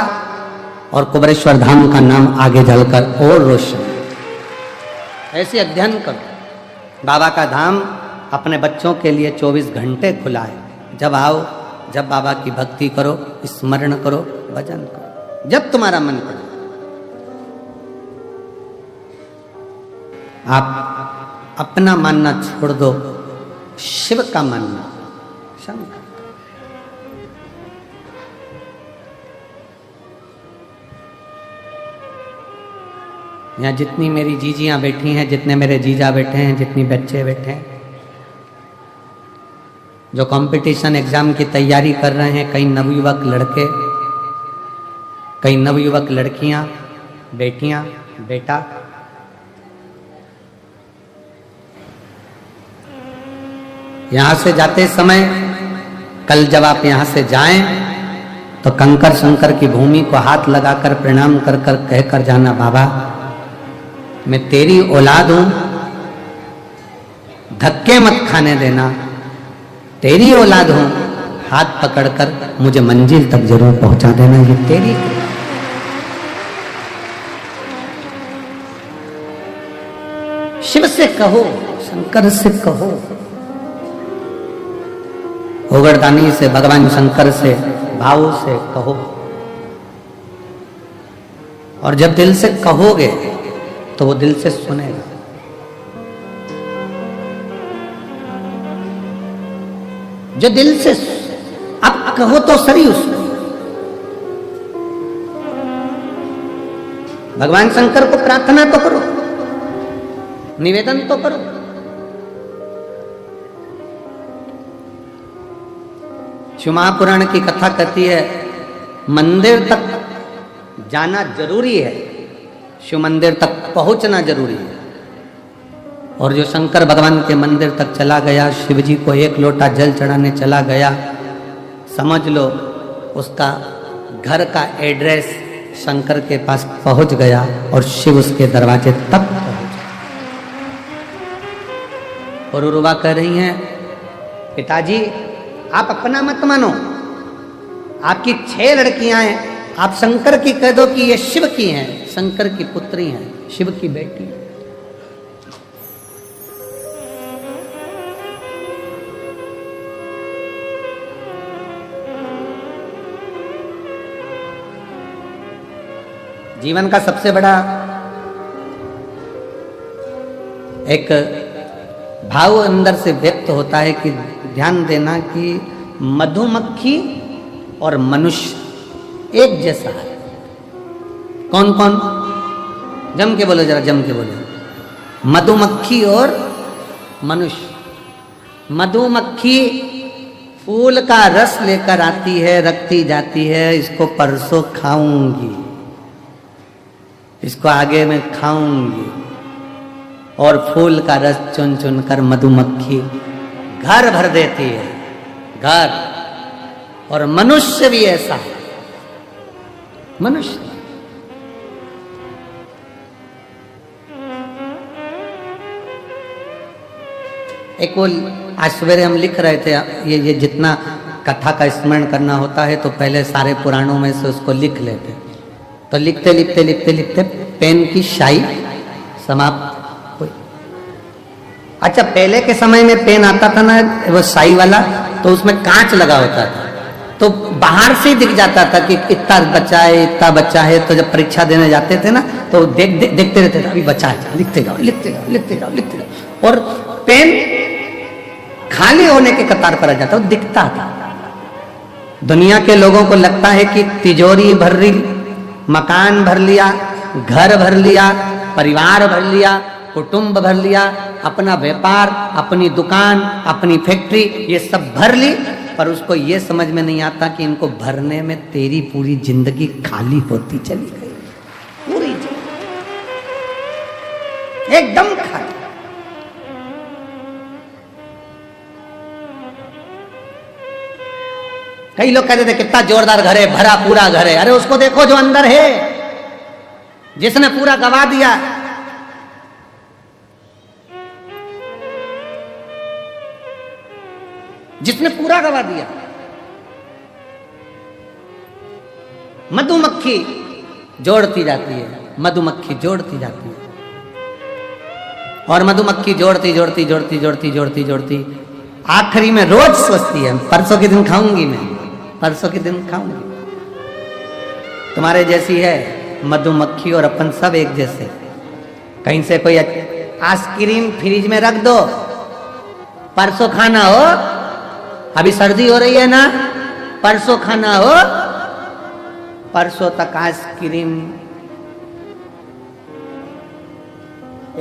और कुबरेश्वर धाम का नाम आगे चलकर और रोशन। ऐसे अध्ययन करो। बाबा का धाम अपने बच्चों के लिए 24 घंटे खुला है। जब आओ, जब बाबा की भक्ति करो, स्मरण करो, भजन करो, जब तुम्हारा मन करे। आप अपना मानना छोड़ दो, शिव का मानना, शंकर। यहाँ जितनी मेरी जीजियाँ बैठी हैं, जितने मेरे जीजा बैठे हैं, जितनी बच्चे बैठे हैं, जो कंपटीशन एग्जाम की तैयारी कर रहे हैं, कई नवयुवक लड़के, कई नवयुवक लड़कियाँ, बेटियाँ, बेटा, यहाँ से जाते समय, कल जब आप यहाँ से जाएं तो कंकर शंकर की भूमि को हाथ लगाकर प्रणाम कर कर कहकर जाना, बाबा मैं तेरी औलाद हूं, धक्के मत खाने देना, तेरी औलाद हूं, हाथ पकड़कर मुझे मंजिल तक जरूर पहुंचा देना, ये तेरी। शिव से कहो, शंकर से कहो, ओगरदानी से, भगवान शंकर से भाव से कहो। और जब दिल से कहोगे तो वो दिल से सुनेगा। जो दिल से आप कहो तो सही उसको। भगवान शंकर को प्रार्थना तो करो, निवेदन तो करो। शिव महापुराण की कथा कहती है, मंदिर तक जाना जरूरी है, शिव मंदिर तक पहुंचना जरूरी है। और जो शंकर भगवान के मंदिर तक चला गया, शिव जी को एक लोटा जल चढ़ाने चला गया, समझ लो उसका घर का एड्रेस शंकर के पास पहुंच गया और शिव उसके दरवाजे तक पहुंच गया। और उर्वा कह रही हैं, पिताजी आप अपना मत मानो, आपकी 6 लड़कियां हैं, आप शंकर की कह दो कि ये शिव की हैं, शंकर की पुत्री हैं, शिव की बेटी। जीवन का सबसे बड़ा एक भाव अंदर से व्यक्त होता है कि ध्यान देना कि मधुमक्खी और मनुष्य एक जैसा है। कौन कौन? जम के बोलो, जरा जम के बोलो। मधुमक्खी और मनुष्य। मधुमक्खी फूल का रस लेकर आती है, रखती जाती है, इसको परसों खाऊंगी, इसको आगे में खाऊंगी, और फूल का रस चुन चुन कर मधुमक्खी घर भर देती है, घर। और मनुष्य भी ऐसा है। मनुष्य एक वो आज सवेरे हम लिख रहे थे, ये जितना कथा का स्मरण करना होता है तो पहले सारे पुराणों में से उसको लिख लेते, तो लिखते लिखते लिखते लिखते पेन की स्याही समाप्त हुई। अच्छा, पहले के समय में पेन आता था ना वो स्याही वाला, तो उसमें कांच लगा होता था, तो बाहर से दिख जाता था कि इतना बच्चा है इतना बच्चा है। तो जब परीक्षा देने जाते थे ना तो देखते रहते थे, अभी बच्चा है, लिखते जाओ लिखते जाओ लिखते जाओ लिखते जाओ। और पेन खाली होने के कतार पर आ जाता, वो दिखता था। दुनिया के लोगों को लगता है कि तिजोरी भर ली, मकान भर लिया, घर भर लिया, परिवार भर लिया, कुटुंब भर लिया, अपना व्यापार, अपनी दुकान, अपनी फैक्ट्री, ये सब भर ली, पर उसको ये समझ में नहीं आता कि इनको भरने में तेरी पूरी जिंदगी खाली होती चली गई, पूरी जिंदगी एकदम खाली। कई लोग कहते थे कितना जोरदार घर है, भरा पूरा घर है। अरे उसको देखो जो अंदर है, जिसने पूरा गवा दिया। जिसने पूरा गवा दिया। मधुमक्खी जोड़ती जाती है, मधुमक्खी जोड़ती जाती है, और मधुमक्खी जोड़ती जोड़ती जोड़ती जोड़ती जोड़ती जोड़ती आखिरी में रोज सोचती है परसों के दिन खाऊंगी, मैं परसों के दिन खाऊंगी। तुम्हारे जैसी है मधुमक्खी और अपन सब एक जैसे। कहीं से कोई आइसक्रीम फ्रिज में रख दो, परसों खाना हो, अभी सर्दी हो रही है ना, परसों खाना हो, परसों तक आइसक्रीम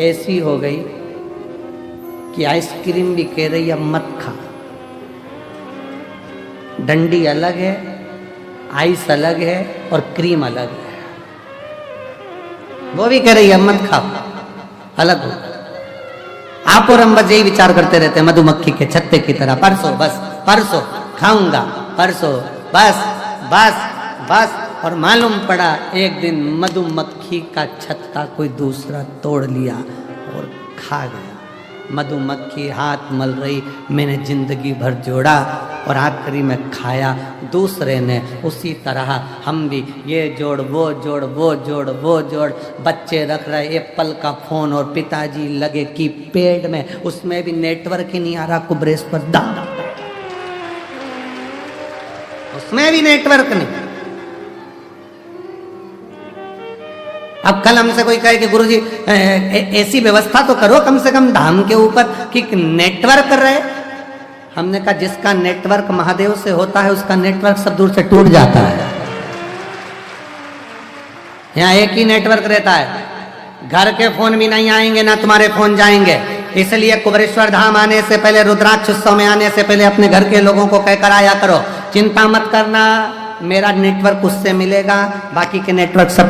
ऐसी हो गई कि आइसक्रीम भी कह रही है मत खा। डंडी अलग है, आइस अलग है और क्रीम अलग है, वो भी कह रही है मत खाओ, अलग हो। आप और हम बस यही विचार करते रहते हैं मधुमक्खी के छत्ते की तरह, परसों बस परसों खाऊंगा, परसों बस बस बस। और मालूम पड़ा एक दिन मधुमक्खी का छत्ता कोई दूसरा तोड़ लिया और खा गया। मधुमक्खी हाथ मल रही, मैंने जिंदगी भर जोड़ा और आखिरी में खाया दूसरे ने। उसी तरह हम भी ये जोड़ वो जोड़ वो जोड़ वो जोड़, बच्चे रख रहे एप्पल का फोन और पिताजी लगे कि पेड़ में, उसमें भी नेटवर्क ही नहीं आ रहा, कुबरेस पर दाम, उसमें भी नेटवर्क नहीं। अब कल हमसे कोई कहे कि गुरुजी ऐसी व्यवस्था तो करो कम से कम धाम के ऊपर कि नेटवर्क रहे। हमने कहा जिसका नेटवर्क महादेव से होता है उसका नेटवर्क सब दूर से टूट जाता है। यहाँ एक ही नेटवर्क रहता है, घर के फोन भी नहीं आएंगे ना तुम्हारे फोन जाएंगे। इसलिए कुबरेश्वर धाम आने से पहले, रुद्राक्ष उत्सव में आने से पहले अपने घर के लोगों को कहकर आया करो, चिंता मत करना, मेरा नेटवर्क उससे मिलेगा, बाकी के नेटवर्क सब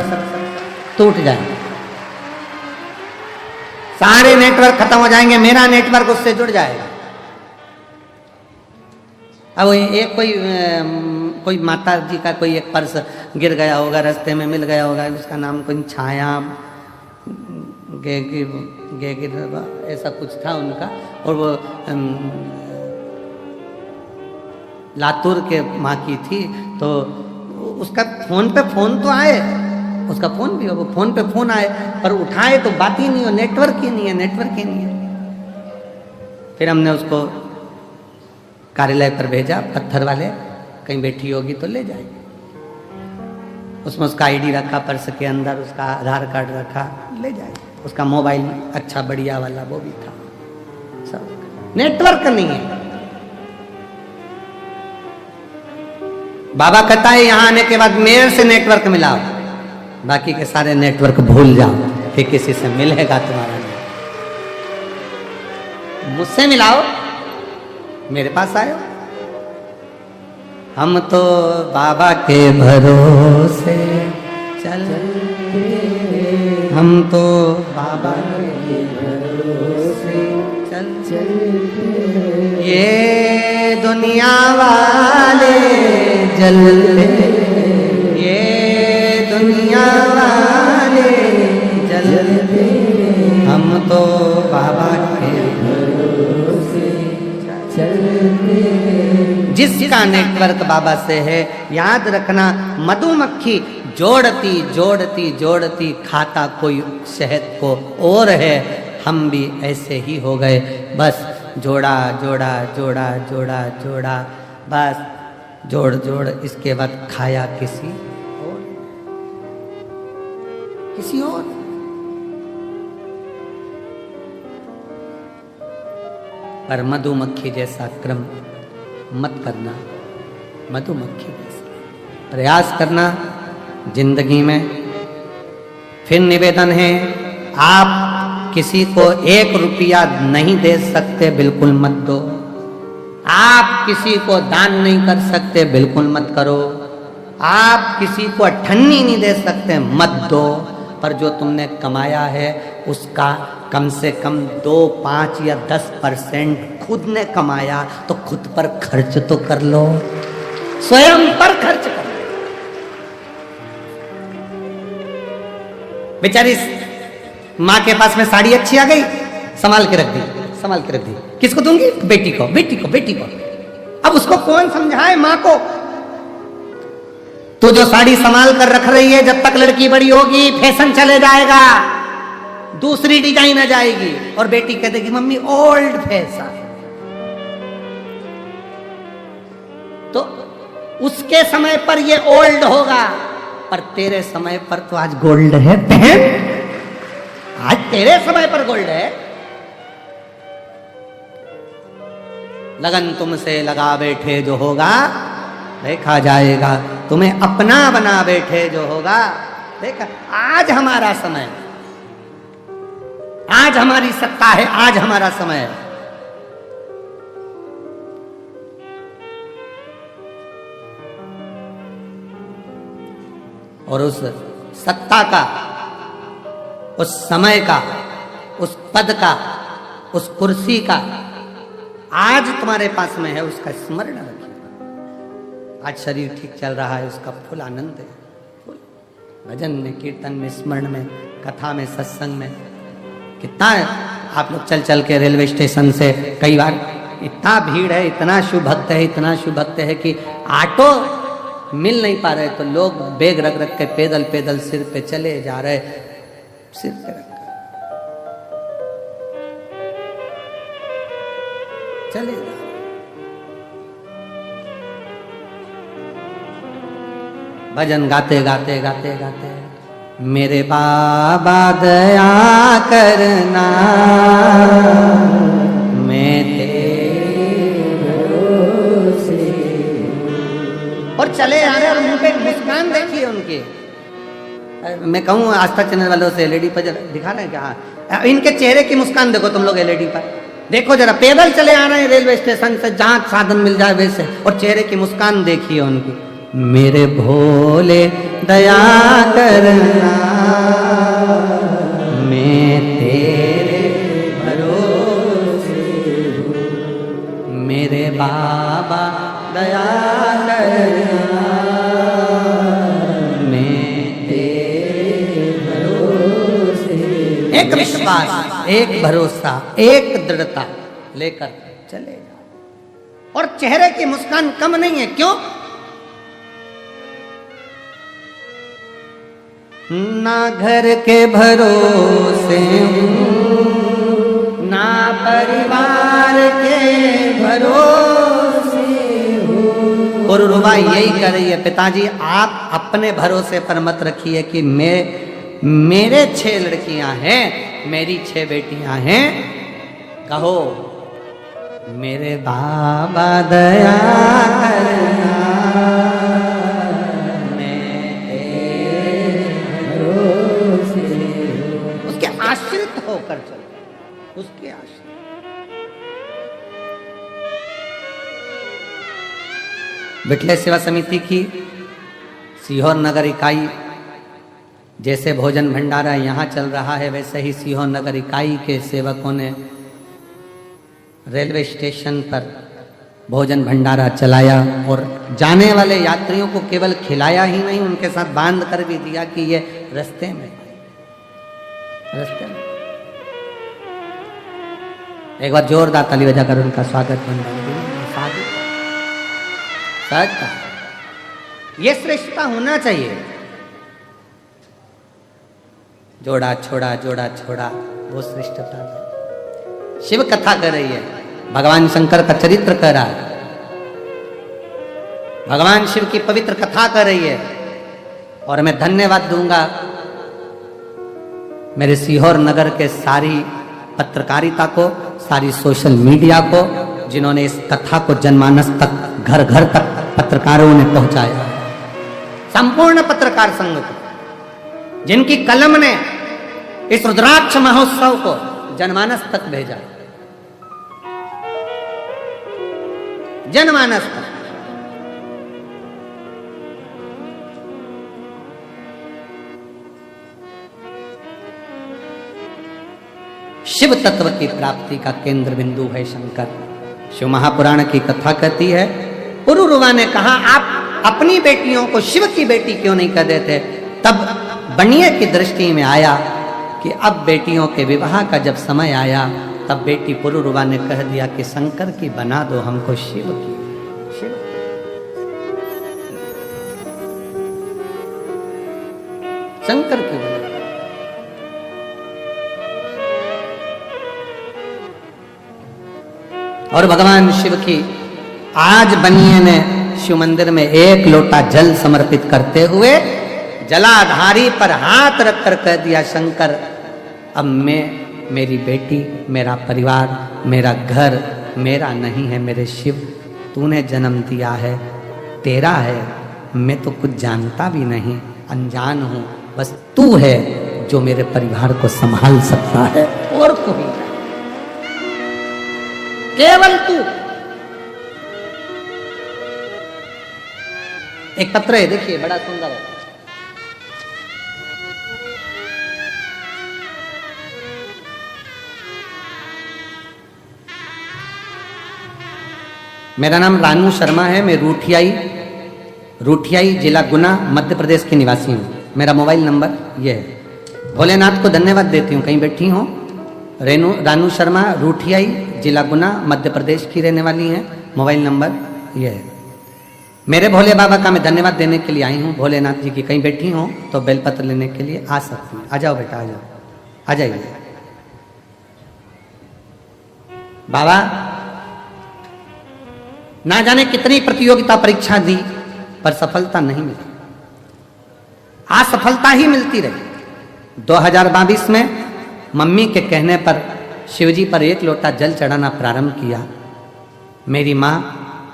टूट जाएंगे, सारे नेटवर्क खत्म हो जाएंगे, मेरा नेटवर्क उससे जुड़ जाएगा। अब एक कोई माता जी का कोई एक पर्स गिर गया होगा, रास्ते में मिल गया होगा, उसका नाम कोई छाया ऐसा कुछ था उनका, और वो लातूर के माँ की थी। तो उसका फोन पे फोन तो आए, उसका फोन भी हो, वो फोन पे फोन आए पर उठाए तो बात ही नहीं हो, नेटवर्क ही नहीं है, नेटवर्क ही नहीं है। फिर हमने उसको कार्यालय पर भेजा, पत्थर वाले, कहीं बैठी होगी तो ले जाएगी। उसमें उसका आईडी रखा, पर्स के अंदर उसका आधार कार्ड रखा, ले जाएगी। उसका मोबाइल अच्छा बढ़िया वाला वो भी था, सब नेटवर्क नहीं है। बाबा कहता है यहाँ आने के बाद मेरे से नेटवर्क मिलाओ, बाकी के सारे नेटवर्क भूल जाओ कि किसी से मिलेगा तुम्हारा नहीं। मुझसे मिलाओ, मेरे पास आयो। हम तो बाबा के भरोसे चलते, हम तो बाबा के भरोसे चलते, ये दुनिया वाले जलते, ये दुनिया वाले जलते, हम तो बाबा के भरोसे चलते। जिसका नेटवर्क बाबा से है, याद रखना मधुमक्खी जोड़ती जोड़ती जोड़ती खाता कोई शहद को और है, हम भी ऐसे ही हो गए, बस जोड़ा जोड़ा जोड़ा जोड़ा जोड़ा, बस जोड़ जोड़, इसके बाद खाया किसी और। पर मधुमक्खी जैसा क्रम मत करना, मधुमक्खी जैसा प्रयास करना जिंदगी में। फिर निवेदन है, आप किसी को 1 रुपया नहीं दे सकते, बिल्कुल मत दो। आप किसी को दान नहीं कर सकते, बिल्कुल मत करो। आप किसी को अठन्नी नहीं दे सकते, मत दो। पर जो तुमने कमाया है उसका कम से कम 2, 5 या 10% खुद ने कमाया तो खुद पर खर्च तो कर लो, स्वयं पर खर्च कर लो। बेचारी माँ के पास में साड़ी अच्छी आ गई, संभाल के रख दी, संभाल के रख दी। किसको दूंगी? बेटी को, बेटी को, बेटी को। अब उसको कौन समझाए माँ को? तो जो साड़ी संभाल कर रख रही है, जब तक लड़की बड़ी होगी फैशन चले जाएगा, दूसरी डिजाइन आ जाएगी और बेटी कह देगी मम्मी ओल्ड फैशन। तो उसके समय पर ये ओल्ड होगा, पर तेरे समय पर तो आज गोल्ड है बहन, आज तेरे समय पर गोल्ड है। लगन तुमसे लगा बैठे जो होगा देखा जाएगा, तुम्हें अपना बना बैठे जो होगा देखा। आज हमारा समय, आज हमारी सत्ता है, आज हमारा समय है। और उस सत्ता का, उस समय का, उस पद का, उस कुर्सी का आज तुम्हारे पास में है, उसका स्मरण रखिए। आज शरीर ठीक चल रहा है, उसका फुल आनंद है, फुल भजन में, कीर्तन में, स्मरण में, कथा में, सत्संग में। कितना आप लोग चल चल के रेलवे स्टेशन से कई बार, इतना भीड़ है, इतना शिव भक्त है, इतना शिव भक्त है कि ऑटो मिल नहीं पा रहे, तो लोग बैग रख रख के पैदल पैदल सिर पे चले जा रहे, सिर पे रख चले जा। भजन गाते गाते गाते गाते, मेरे बाबा दया करना, मैं तेरे भरोसे। और चले आ रहे और मुंह पे मुस्कान देखिए उनके। मैं कहूँ आस्था चैनल वालों से, एलईडी पर दिखा रहे हैं क्या? हाँ, इनके चेहरे की मुस्कान देखो तुम लोग एलईडी पर, देखो जरा, पैदल चले आ रहे हैं रेलवे स्टेशन से, जहां साधन मिल जाए वैसे, और चेहरे की मुस्कान देखिए उनकी। मेरे भोले दया करना, मैं तेरे भरोसे हूँ, मेरे बाबा दया करना, मैं तेरे भरोसे। एक विश्वास, एक भरोसा, एक दृढ़ता लेकर चले जाओ। और चेहरे की मुस्कान कम नहीं है, क्यों? ना घर के भरोसे हूँ, ना परिवार के भरोसे हूँ। और रुबा यही कर रही है, पिताजी आप अपने भरोसे पर मत रखिए कि मेरे 6 लड़कियां हैं, मेरी 6 बेटियां हैं। कहो मेरे बाबा दया करना, आश्रित होकर चलो, उसके आश्रित। विठले सेवा समिति की सीहोर नगर इकाई, जैसे भोजन भंडारा यहाँ चल रहा है, वैसे ही सीहोर नगर इकाई के सेवकों ने रेलवे स्टेशन पर भोजन भंडारा चलाया और जाने वाले यात्रियों को केवल खिलाया ही नहीं, उनके साथ बांध कर भी दिया कि ये रास्ते में एक बार जोरदार ताली बजाकर उनका स्वागत बन। सच कहा, ये श्रेष्ठता होना चाहिए। जोड़ा छोड़ा जोड़ा छोड़ा, वो श्रेष्ठता है। शिव कथा कर रही है, भगवान शंकर का चरित्र कर रहा है, भगवान शिव की पवित्र कथा कर रही है। और मैं धन्यवाद दूंगा मेरे सीहोर नगर के सारी पत्रकारिता को, सारी सोशल मीडिया को, जिन्होंने इस कथा को जनमानस तक, घर घर तक पत्रकारों ने पहुंचाया। संपूर्ण पत्रकार संघ को, जिनकी कलम ने इस रुद्राक्ष महोत्सव को जनमानस तक भेजा, जनमानस तक। शिव तत्व की प्राप्ति का केंद्र बिंदु है शंकर। शिव महापुराण की कथा कहती है, पुरुरुवा ने कहा आप अपनी बेटियों को शिव की बेटी क्यों नहीं कर देते? तब बनिए की दृष्टि में आया कि अब बेटियों के विवाह का जब समय आया, तब बेटी पुरुरुवा ने कह दिया कि शंकर की बना दो हमको शिव की। शिव शंकर की बना। और भगवान शिव की आज बनिए ने शिव मंदिर में एक लोटा जल समर्पित करते हुए जलाधारी पर हाथ रखकर कह दिया, शंकर अब मैं, मेरी बेटी, मेरा परिवार, मेरा घर मेरा नहीं है, मेरे शिव तूने जन्म दिया है, तेरा है, मैं तो कुछ जानता भी नहीं, अनजान हूं, बस तू है जो मेरे परिवार को संभाल सकता है, और कोई नहीं, केवल तू। एक पत्र है, देखिए बड़ा सुंदर है। मेरा नाम रानू शर्मा है, मैं रूठियाई जिला गुना मध्य प्रदेश की निवासी हूँ। मेरा मोबाइल नंबर ये है। भोलेनाथ को धन्यवाद देती हूँ, कहीं बैठी हूँ। रानू शर्मा, रूठियाई जिला गुना मध्य प्रदेश की रहने वाली हैं। मोबाइल नंबर ये है। मेरे भोले बाबा का मैं धन्यवाद देने के लिए आई हूँ। भोलेनाथ जी की कहीं बैठी हूँ तो बेलपत्र लेने के लिए आ सकती हैं। आ जाओ बेटा, आ जाओ, आ जाइए। बाबा ना जाने कितनी प्रतियोगिता परीक्षा दी पर सफलता नहीं मिली, असफलता ही मिलती रही। 2022 में मम्मी के कहने पर शिवजी पर एक लोटा जल चढ़ाना प्रारंभ किया। मेरी माँ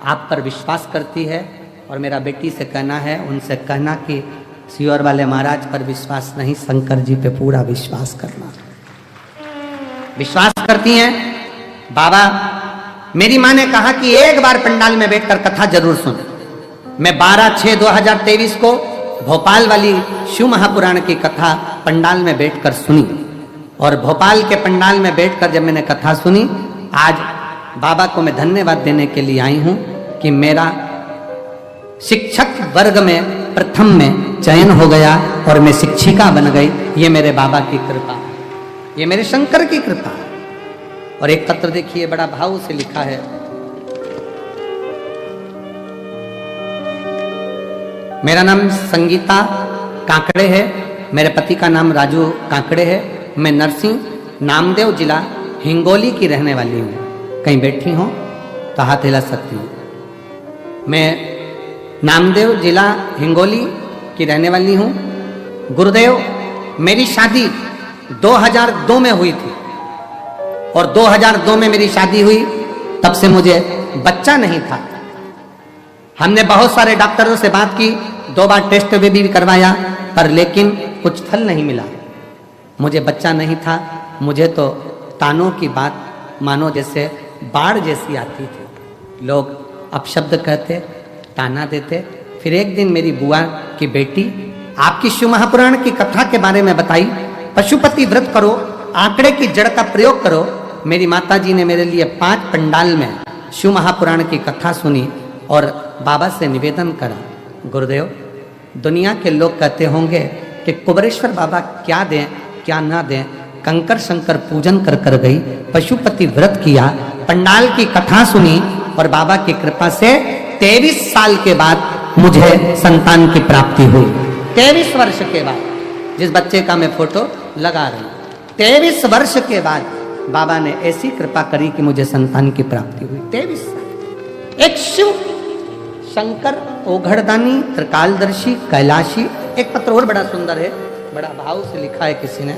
आप पर विश्वास करती है और मेरा बेटी से कहना है, उनसे कहना कि सियोर वाले महाराज पर विश्वास नहीं, शंकर जी पे पूरा विश्वास करना। विश्वास करती हैं बाबा। मेरी माँ ने कहा कि एक बार पंडाल में बैठकर कथा जरूर सुन। मैं 12/6/2023 को भोपाल वाली शिव महापुराण की कथा पंडाल में बैठकर सुनी, और भोपाल के पंडाल में बैठकर जब मैंने कथा सुनी, आज बाबा को मैं धन्यवाद देने के लिए आई हूं कि मेरा शिक्षक वर्ग में प्रथम में चयन हो गया और मैं शिक्षिका बन गई। ये मेरे बाबा की कृपा, ये मेरे शंकर की कृपा। और एक पत्र देखिए, बड़ा भाव से लिखा है। मेरा नाम संगीता काकड़े है, मेरे पति का नाम राजू काकड़े है। मैं नरसिंह नामदेव जिला हिंगोली की रहने वाली हूँ। कहीं बैठी हूँ तो हाथ हिला सकती हूँ। मैं नामदेव जिला हिंगोली की रहने वाली हूँ। गुरुदेव, मेरी शादी 2002 में हुई थी और 2002 में मेरी शादी हुई, तब से मुझे बच्चा नहीं था। हमने बहुत सारे डॉक्टरों से बात की, 2 बार टेस्ट भी करवाया, पर लेकिन कुछ फल नहीं मिला। मुझे बच्चा नहीं था। मुझे तो तानों की बात मानो जैसे बाढ़ जैसी आती थी। लोग अपशब्द कहते, ताना देते। फिर एक दिन मेरी बुआ की बेटी आपकी शिव महापुराण की कथा के बारे में बताई, पशुपति व्रत करो, आंकड़े की जड़ का प्रयोग करो। मेरी माताजी ने मेरे लिए 5 पंडाल में शिव महापुराण की कथा सुनी और बाबा से निवेदन करा, गुरुदेव, दुनिया के लोग कहते होंगे कि कुबरेश्वर बाबा क्या दें क्या ना दें, कंकर शंकर पूजन कर कर गई, पशुपति व्रत किया, पंडाल की कथा सुनी और बाबा की कृपा से 23 साल के बाद मुझे संतान की प्राप्ति हुई। 23 वर्ष के बाद, जिस बच्चे का मैं फोटो लगा रही हूं, 23 वर्ष के बाद बाबा ने ऐसी कृपा करी कि मुझे संतान की प्राप्ति हुई। 23 साल। एक शिव शंकर ओघड़दानी त्रिकालदर्शी कैलाशी। एक पत्र और बड़ा सुंदर है, बड़ा भाव से लिखा है किसी ने।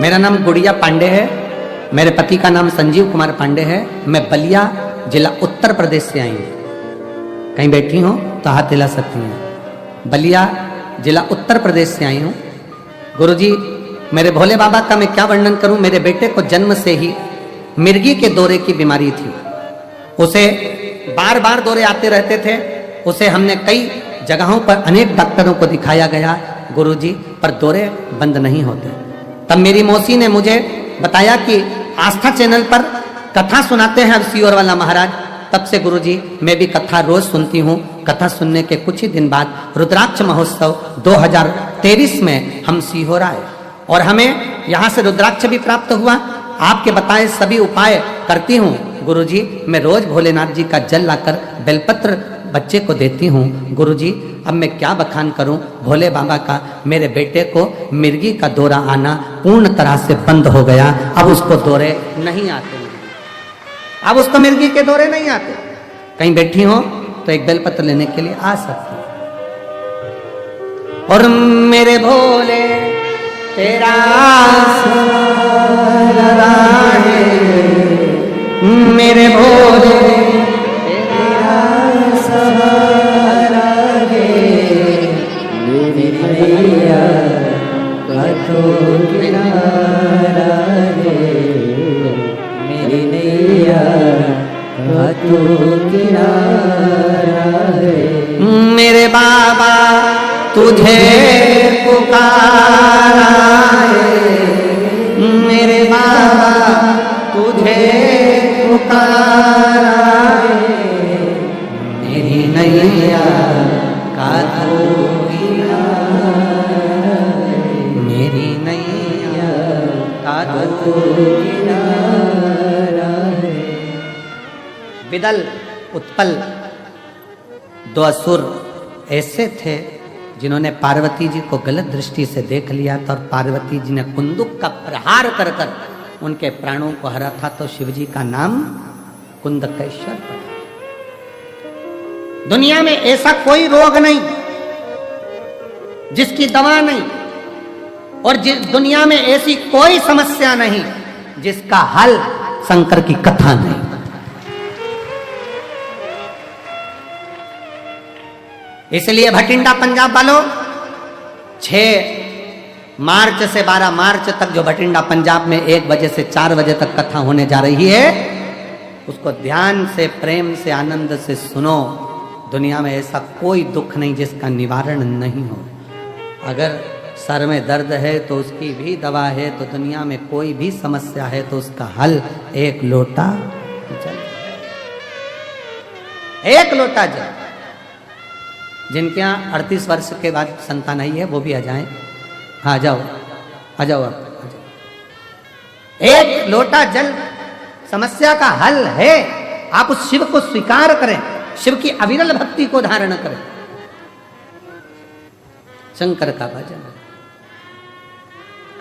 मेरा नाम गुड़िया पांडे है, मेरे पति का नाम संजीव कुमार पांडे है। मैं बलिया जिला उत्तर प्रदेश से आई हूँ। कहीं बैठी हो तो हाथ हिला सकती हैं। बलिया जिला उत्तर प्रदेश से आई हूँ। गुरुजी, मेरे भोले बाबा का मैं क्या वर्णन करूं। मेरे बेटे को जन्म से ही मिर्गी के दौरे की बीमारी थी। उसे बार बार दौरे आते रहते थे। उसे हमने कई जगहों पर अनेक डॉक्टरों को दिखाया गया गुरुजी, पर दौरे बंद नहीं होते। तब मेरी मौसी ने मुझे बताया कि आस्था चैनल पर कथा सुनाते हैं अब सीहोर वाला महाराज। तब से गुरुजी मैं भी कथा रोज सुनती हूँ। कथा सुनने के कुछ ही दिन बाद रुद्राक्ष महोत्सव 2023 में हम सीहोर आए और हमें यहाँ से रुद्राक्ष भी प्राप्त हुआ। आपके बताए सभी उपाय करती हूँ गुरुजी। मैं रोज भोलेनाथ जी का जल लाकर बेलपत्र बच्चे को देती हूँ गुरुजी। अब मैं क्या बखान करूँ भोले बाबा का। मेरे बेटे को मिर्गी का दौरा आना पूर्ण तरह से बंद हो गया। अब उसको दौरे नहीं आते, अब उसको मिर्गी के दौरे नहीं आते। कहीं बैठी हो तो एक बेलपत्र लेने के लिए आ सकती। और मेरे भोले तेरा सहारा है, मेरे भोले तेरा सहारा है, मेरी मैया का तो किनारा है, मेरी नैया का तो किनारा है। मेरे बाबा तुझे पुकारा है, मेरे बाबा तुझे पुकारा है, मेरी नैया का तो किनारा है, मेरी नैया का तो किनारा है। विदल उत्पल दो असुर ऐसे थे जिन्होंने पार्वती जी को गलत दृष्टि से देख लिया था और पार्वती जी ने कुंदुक का प्रहार कर कर उनके प्राणों को हरा था। तो शिवजी का नाम कुंदकेश्वर पड़ा। दुनिया में ऐसा कोई रोग नहीं जिसकी दवा नहीं, और दुनिया में ऐसी कोई समस्या नहीं जिसका हल शंकर की कथा नहीं। इसलिए भटिंडा पंजाब वालों 6 मार्च से 12 मार्च तक जो भटिंडा पंजाब में 1 बजे से 4 बजे तक कथा होने जा रही है, उसको ध्यान से प्रेम से आनंद से सुनो। दुनिया में ऐसा कोई दुख नहीं जिसका निवारण नहीं हो। अगर सर में दर्द है तो उसकी भी दवा है। तो दुनिया में कोई भी समस्या है तो उसका हल एक लोटा जल, एक लोटा जल। जिनके यहाँ 38 वर्ष के बाद संतान आई है वो भी आ जाएं। हाँ आ जाओ, आ जाओ आप, आ जाओ। एक लोटा जल समस्या का हल है। आप उस शिव को स्वीकार करें, शिव की अविरल भक्ति को धारण करें, शंकर का भजन,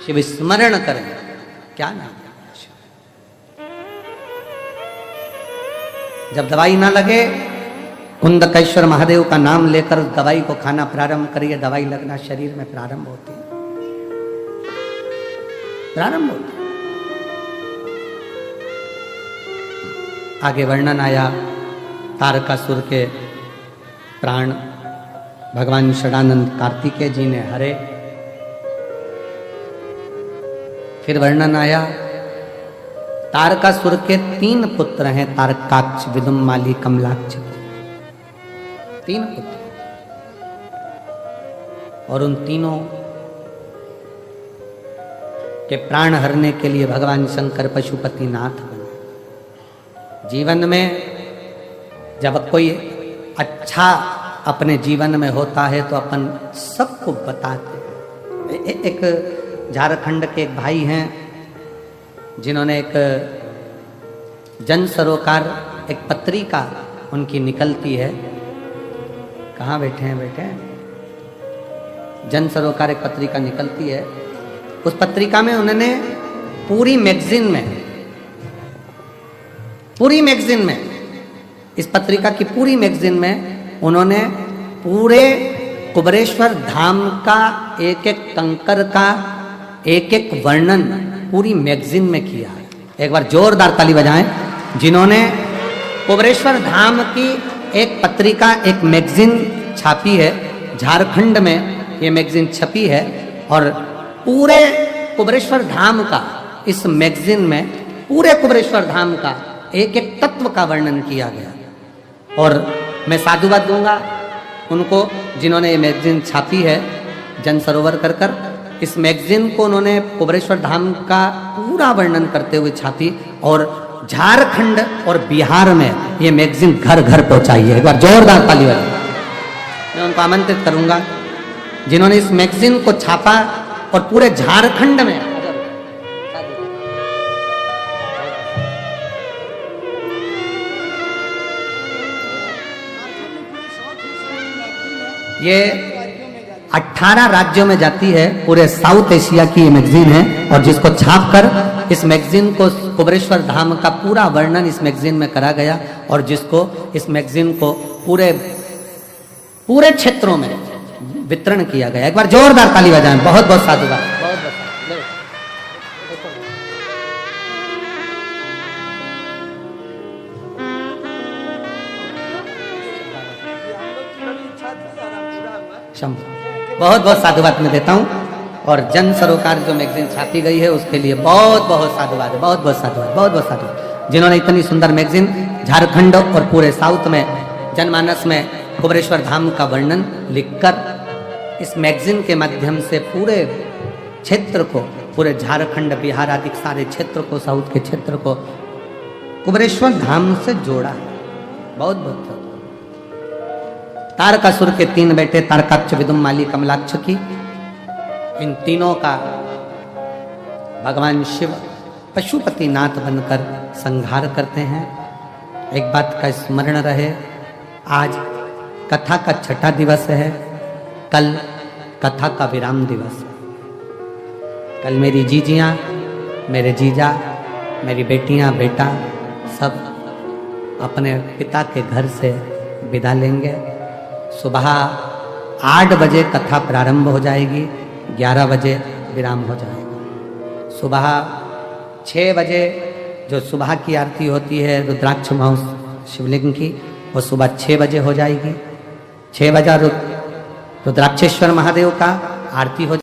शिव स्मरण करें। क्या नाम है? जब दवाई ना लगे, कुंदकेश्वर महादेव का नाम लेकर दवाई को खाना प्रारंभ करिए। दवाई लगना शरीर में प्रारंभ होती है, प्रारंभ होती है। आगे वर्णन आया तारकासुर के प्राण भगवान षडानंद कार्तिकेय जी ने हरे। फिर वर्णन आया तारकासुर के 3 पुत्र हैं, तारकाक्ष, विदुम्माली, कमलाक्ष। 3 पुत्र, और उन तीनों के प्राण हरने के लिए भगवान शंकर पशुपति नाथ बने। जीवन में जब कोई अच्छा अपने जीवन में होता है तो अपन सबको बताते हैं। एक झारखंड के एक भाई हैं, जिन्होंने एक जन सरोकार एक पत्रिका उनकी निकलती है, कहाँ बैठे हैं जन सरोकार एक पत्रिका निकलती है। उस पत्रिका में उन्होंने पूरी मैगजीन में इस पत्रिका की पूरी मैगजीन में उन्होंने पूरे कुबेरेश्वर धाम का एक एक कंकर का एक एक वर्णन पूरी मैगजीन में किया है। एक बार जोरदार ताली बजाएं जिन्होंने कुबेरेश्वर धाम की एक पत्रिका एक मैगजीन छापी है। झारखंड में ये मैगजीन छपी है और पूरे कुबेरेश्वर धाम का इस मैगजीन में पूरे कुबेरेश्वर धाम का एक एक तत्व का वर्णन किया गया। और मैं साधुवाद दूंगा उनको जिन्होंने ये मैगजीन छापी है जन सरोवर कर कर। इस मैगजीन को उन्होंने कुबेरेश्वर धाम का पूरा वर्णन करते हुए छापी और झारखंड और बिहार में ये मैगजीन घर घर पहुंचाई है। एक बार जोरदार ताली बजाएं। मैं उनको आमंत्रित करूंगा जिन्होंने इस मैगजीन को छापा और पूरे झारखंड में ये 18 राज्यों में जाती है। पूरे साउथ एशिया की ये मैगजीन है और जिसको छापकर इस मैगजीन को कुबेरेश्वर धाम का पूरा वर्णन इस मैगजीन में करा गया और जिसको इस मैगजीन को पूरे क्षेत्रों में वितरण किया गया। एक बार जोरदार ताली बजाएं। बहुत बहुत साधुवाद। बहुत बहुत साधुवाद मैं देता हूं और जन सरोकार जो मैगजीन छापी गई है उसके लिए बहुत बहुत साधुवाद है। बहुत बहुत साधुवाद जिन्होंने इतनी सुंदर मैगजीन झारखंड और पूरे साउथ में जनमानस में कुबेरेश्वर धाम का वर्णन लिखकर इस मैगजीन के माध्यम से पूरे क्षेत्र को, पूरे झारखंड बिहार आदि सारे क्षेत्र को, साउथ के क्षेत्र को कुबेरेश्वर धाम से जोड़ा। बहुत बहुत तारकासुर के 3 बेटे तारकाक्ष, विदुम्माली, कमलाक्ष की इन तीनों का भगवान शिव पशुपतिनाथ बनकर संहार करते हैं। एक बात का स्मरण रहे, आज कथा का 6ठा दिवस है, कल कथा का विराम दिवस है। कल मेरी जीजियाँ, मेरे जीजा, मेरी बेटियाँ, बेटा सब अपने पिता के घर से विदा लेंगे। सुबह 8 बजे कथा प्रारंभ हो जाएगी, 11 बजे विराम हो जाएगा। सुबह 6 बजे जो सुबह की आरती होती है रुद्राक्ष महोत्सव शिवलिंग की, वो सुबह 6 बजे हो जाएगी। 6 बजे रुद्राक्षेश्वर महादेव का आरती हो